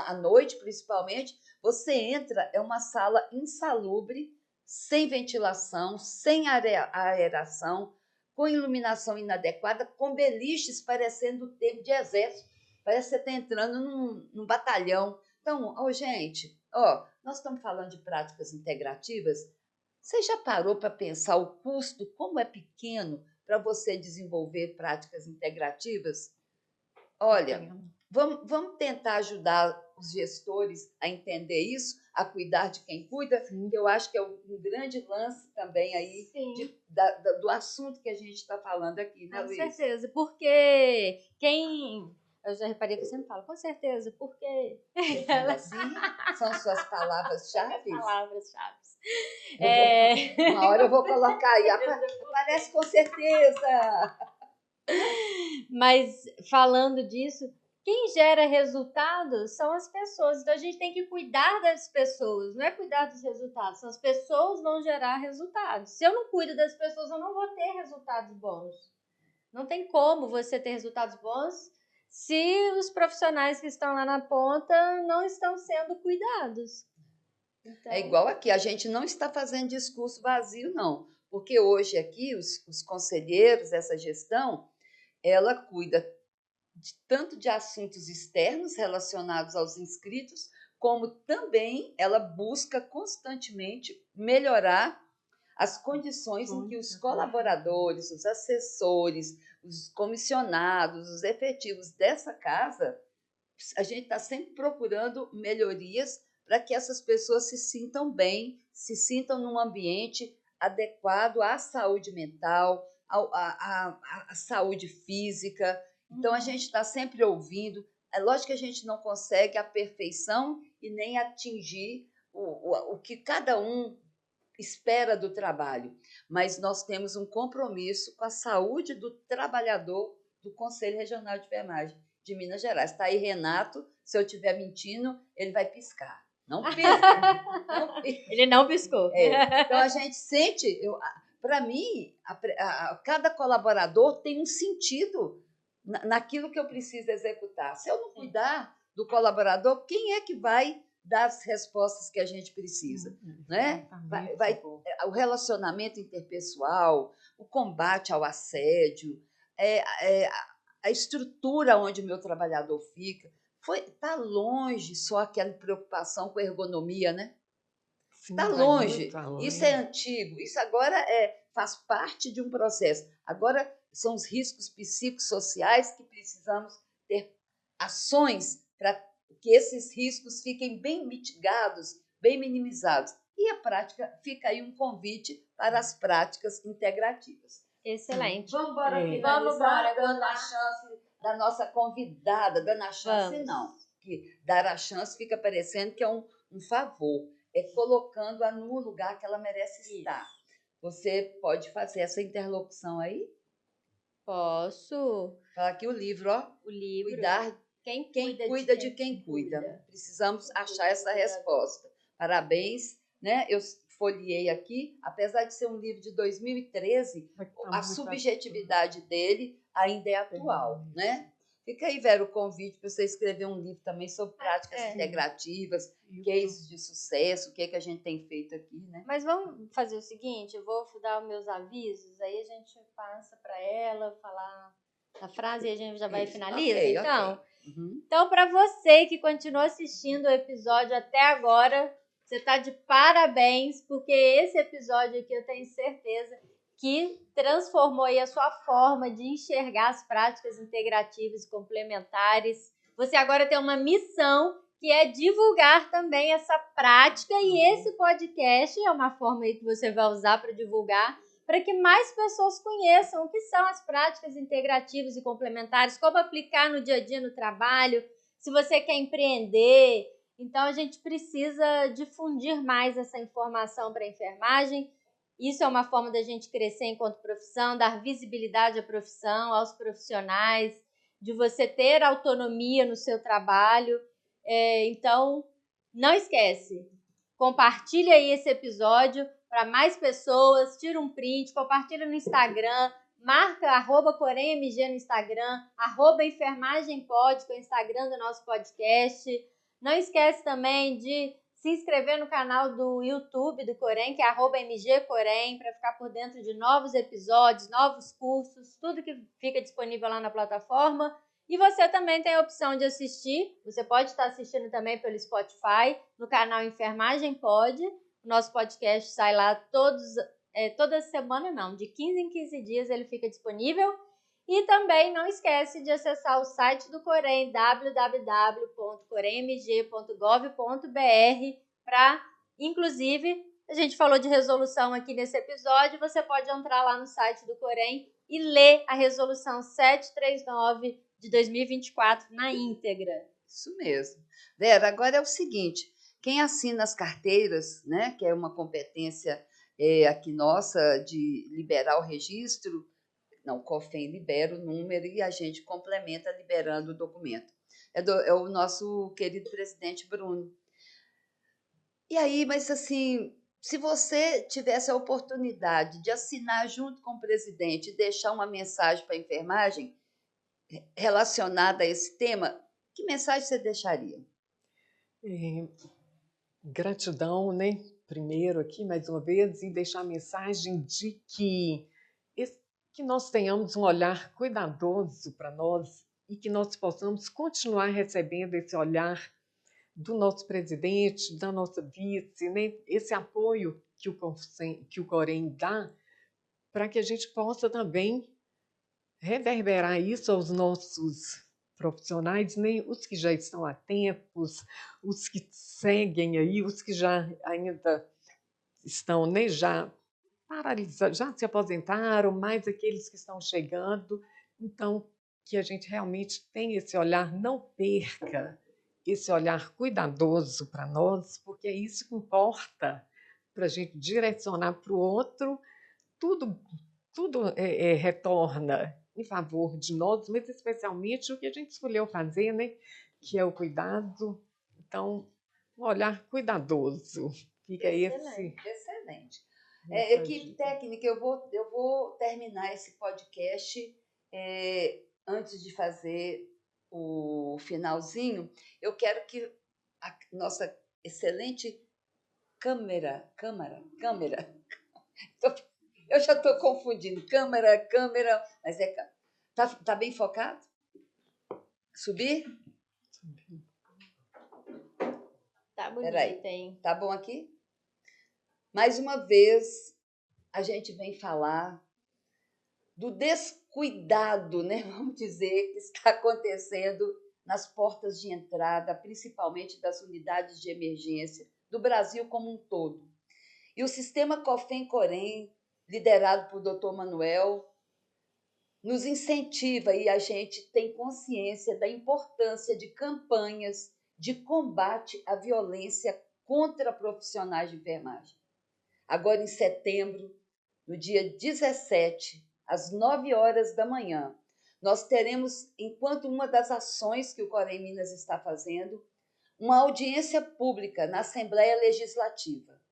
À noite, principalmente, você entra, é uma sala insalubre, sem ventilação, sem aeração, com iluminação inadequada, com beliches parecendo tempo de exército. Parece que você está entrando num batalhão. Então, gente, nós estamos falando de práticas integrativas. Você já parou para pensar o custo, como é pequeno para você desenvolver práticas integrativas? Olha, vamos tentar ajudar os gestores a entender isso, a cuidar de quem cuida, que eu acho que é um grande lance também aí do assunto que a gente está falando aqui, né, Luiz? Com certeza, porque eu já reparei que você me fala, com certeza, porque... Assim, são suas palavras-chave? Palavras-chave. Uma hora eu vou colocar aí, aparece com certeza. Mas falando disso, quem gera resultados são as pessoas. Então a gente tem que cuidar das pessoas, não é cuidar dos resultados. As pessoas vão gerar resultados. Se eu não cuido das pessoas, eu não vou ter resultados bons. Não tem como você ter resultados bons se os profissionais que estão lá na ponta não estão sendo cuidados. Então... É igual aqui, a gente não está fazendo discurso vazio, não. Porque hoje aqui, os conselheiros, essa gestão, ela cuida tanto de assuntos externos relacionados aos inscritos, como também ela busca constantemente melhorar as condições em que os colaboradores, os assessores, os comissionados, os efetivos dessa casa, a gente está sempre procurando melhorias para que essas pessoas se sintam bem, se sintam num ambiente adequado à saúde mental, à saúde física. Então, a gente está sempre ouvindo. É lógico que a gente não consegue a perfeição e nem atingir o que cada um espera do trabalho, mas nós temos um compromisso com a saúde do trabalhador do Conselho Regional de Enfermagem de Minas Gerais. Está aí Renato, se eu estiver mentindo, ele vai piscar. Não pisca. Não pisca. Ele não piscou. Então, a gente sente, para mim, cada colaborador tem um sentido naquilo que eu preciso executar. Se eu não cuidar do colaborador, quem é que vai dar as respostas que a gente precisa, né? O relacionamento interpessoal, o combate ao assédio, a estrutura onde o meu trabalhador fica, está longe só aquela preocupação com a ergonomia, né? Está vai longe. muito além. Isso é antigo. Isso agora faz parte de um processo. Agora são os riscos psicossociais que precisamos ter ações para que esses riscos fiquem bem mitigados, bem minimizados. E a prática, fica aí um convite para as práticas integrativas. Excelente. Vamos embora É. finalizar, Vamos embora, dando a chance da nossa convidada, dando a chance Vamos. não, que dar a chance fica parecendo que é um favor, é colocando-a no lugar que ela merece estar. Você pode fazer essa interlocução aí? Posso? Falar aqui o livro, ó. O livro. Cuidar Quem quem cuida, cuida de quem cuida. Precisamos achar essa resposta. Parabéns, né? Eu folheei aqui, apesar de ser um livro de 2013, Mas tá a muito subjetividade dele ainda é atual, né? Fica aí, Vera, o convite para você escrever um livro também sobre práticas integrativas, cases de sucesso, o que é que a gente tem feito aqui, né? Mas vamos fazer o seguinte, eu vou dar os meus avisos, aí a gente passa para ela falar a frase e a gente já vai e finaliza, Ok, então? ok. Uhum. Então, para você que continuou assistindo o episódio até agora, você está de parabéns, porque esse episódio aqui eu tenho certeza que transformou aí a sua forma de enxergar as práticas integrativas e complementares. Você agora tem uma missão que é divulgar também essa prática e esse podcast é uma forma aí que você vai usar para divulgar, para que mais pessoas conheçam o que são as práticas integrativas e complementares, como aplicar no dia a dia no trabalho, se você quer empreender. Então, a gente precisa difundir mais essa informação para a enfermagem. Isso é uma forma da gente crescer enquanto profissão, dar visibilidade à profissão, aos profissionais, de você ter autonomia no seu trabalho. Então, não esquece, compartilha aí esse episódio para mais pessoas, tira um print, compartilha no Instagram, marca @CoremMG no Instagram, @enfermagempod, que é o Instagram do nosso podcast. Não esquece também de se inscrever no canal do YouTube do Corem, que é @MGCorem, para ficar por dentro de novos episódios, novos cursos, tudo que fica disponível lá na plataforma. E você também tem a opção de assistir, você pode estar assistindo também pelo Spotify, no canal Enfermagem Pod. O nosso podcast sai lá toda semana, não, de 15 em 15 dias ele fica disponível. E também não esquece de acessar o site do Corem, www.coremmg.gov.br, para, inclusive, a gente falou de resolução aqui nesse episódio, você pode entrar lá no site do Corem e ler a resolução 739 de 2024 na íntegra. Isso mesmo. Vera, agora é o seguinte, quem assina as carteiras, né, que é uma competência aqui nossa de liberar o registro, não, o COFEM libera o número e a gente complementa liberando o documento. É o nosso querido presidente Bruno. E aí, mas assim, se você tivesse a oportunidade de assinar junto com o presidente e deixar uma mensagem para a enfermagem relacionada a esse tema, que mensagem você deixaria? Gratidão, né? Primeiro aqui, mais uma vez, e deixar a mensagem de que nós tenhamos um olhar cuidadoso para nós e que nós possamos continuar recebendo esse olhar do nosso presidente, da nossa vice, né? Esse apoio que o Corem dá para que a gente possa também reverberar isso aos nossos profissionais, nem os que já estão atentos, os que seguem aí, os que já ainda estão, né, já paralisados, já se aposentaram, mais aqueles que estão chegando. Então, que a gente realmente tenha esse olhar, não perca esse olhar cuidadoso para nós, porque é isso que importa para a gente direcionar para o outro, tudo retorna em favor de nós, mas especialmente o que a gente escolheu fazer, né? Que é o cuidado. Então, um olhar cuidadoso. Fica Excelente, esse. excelente. Essa Equipe dica. técnica, eu vou terminar esse podcast antes de fazer o finalzinho. Eu quero que a nossa excelente câmera, eu já estou confundindo, câmera, mas é câmera. Tá bem focado? Subir? Tá bonito, Peraí. hein? Tá bom aqui? Mais uma vez, a gente vem falar do descuidado, né, vamos dizer, que está acontecendo nas portas de entrada, principalmente das unidades de emergência do Brasil como um todo. E o sistema COFEM-COREM, liderado por Dr. Manuel, nos incentiva e a gente tem consciência da importância de campanhas de combate à violência contra profissionais de enfermagem. Agora, em setembro, no dia 17, às 9 horas da manhã, nós teremos, enquanto uma das ações que o COREM Minas está fazendo, uma audiência pública na Assembleia Legislativa.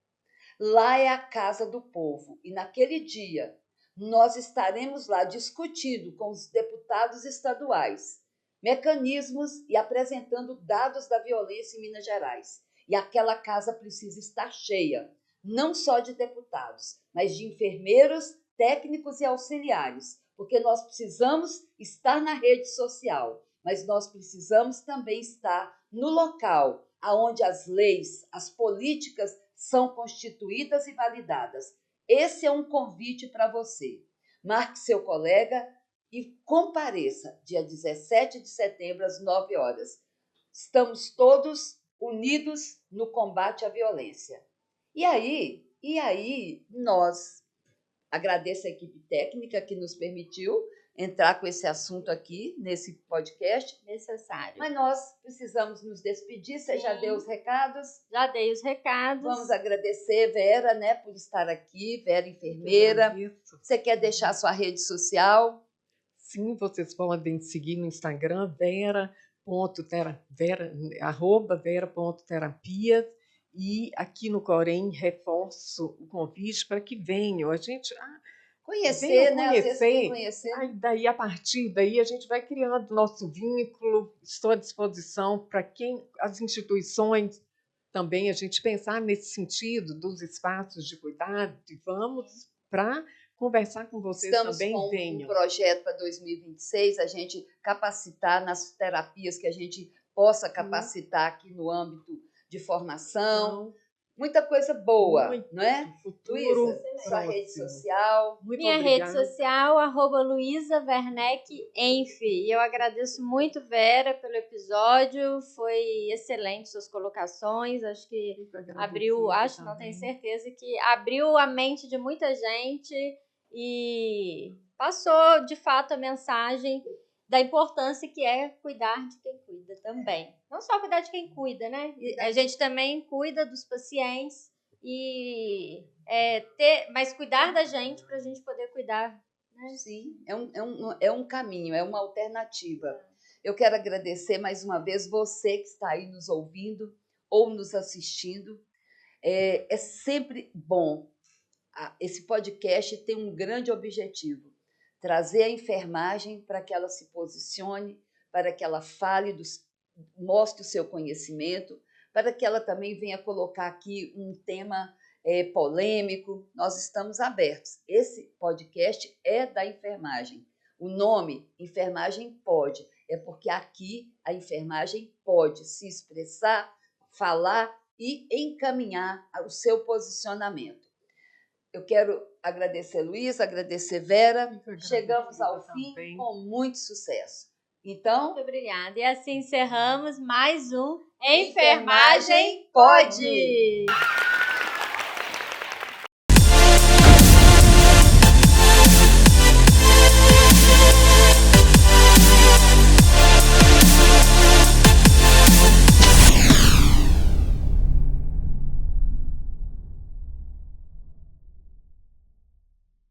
Lá é a Casa do Povo e naquele dia nós estaremos lá discutindo com os deputados estaduais mecanismos e apresentando dados da violência em Minas Gerais. E aquela casa precisa estar cheia, não só de deputados, mas de enfermeiros, técnicos e auxiliares, porque nós precisamos estar na rede social, mas nós precisamos também estar no local onde as leis, as políticas são constituídas e validadas. Esse é um convite para você. Marque seu colega e compareça dia 17 de setembro, às 9 horas. Estamos todos unidos no combate à violência. E aí, nós agradeço a equipe técnica que nos permitiu entrar com esse assunto aqui, nesse podcast. Necessário. Mas nós precisamos nos despedir. Você já deu os recados? Já dei os recados. Vamos agradecer, Vera, né, por estar aqui, Vera, enfermeira. Você quer deixar a sua rede social? Sim, vocês podem seguir no Instagram, vera.terapias. E aqui no Corém, reforço o convite para que venham. A gente conhecer, né? Às vezes tem que conhecer. Aí, daí, a partir daí, a gente vai criando nosso vínculo. Estou à disposição para quem, as instituições também, a gente pensar nesse sentido dos espaços de cuidado. E vamos para conversar com vocês. Estamos também. Com venham. Um projeto para 2026, a gente capacitar nas terapias que a gente possa capacitar aqui no âmbito de formação. Muita coisa boa, não é? Futuro, Luísa, sua rede social. Minha rede social, @LuizaWerneck-Enf. E eu agradeço muito, Vera, pelo episódio. Foi excelente suas colocações. Acho que abriu, não tenho certeza, que abriu a mente de muita gente e passou, de fato, a mensagem da importância que é cuidar de quem cuida também. Não só cuidar de quem cuida, né? A gente também cuida dos pacientes mas cuidar da gente para a gente poder cuidar. Né? Sim, é um caminho, é uma alternativa. Eu quero agradecer mais uma vez você que está aí nos ouvindo ou nos assistindo. É sempre bom. Esse podcast tem um grande objetivo: trazer a enfermagem para que ela se posicione, para que ela fale, mostre o seu conhecimento, para que ela também venha colocar aqui um tema polêmico. Nós estamos abertos. Esse podcast é da enfermagem. O nome Enfermagem Pode é porque aqui a enfermagem pode se expressar, falar e encaminhar o seu posicionamento. Eu quero agradecer, Luísa, agradecer, Vera. Chegamos ao fim com muito sucesso. Então, muito obrigada. E assim encerramos mais um Enfermagem Pode!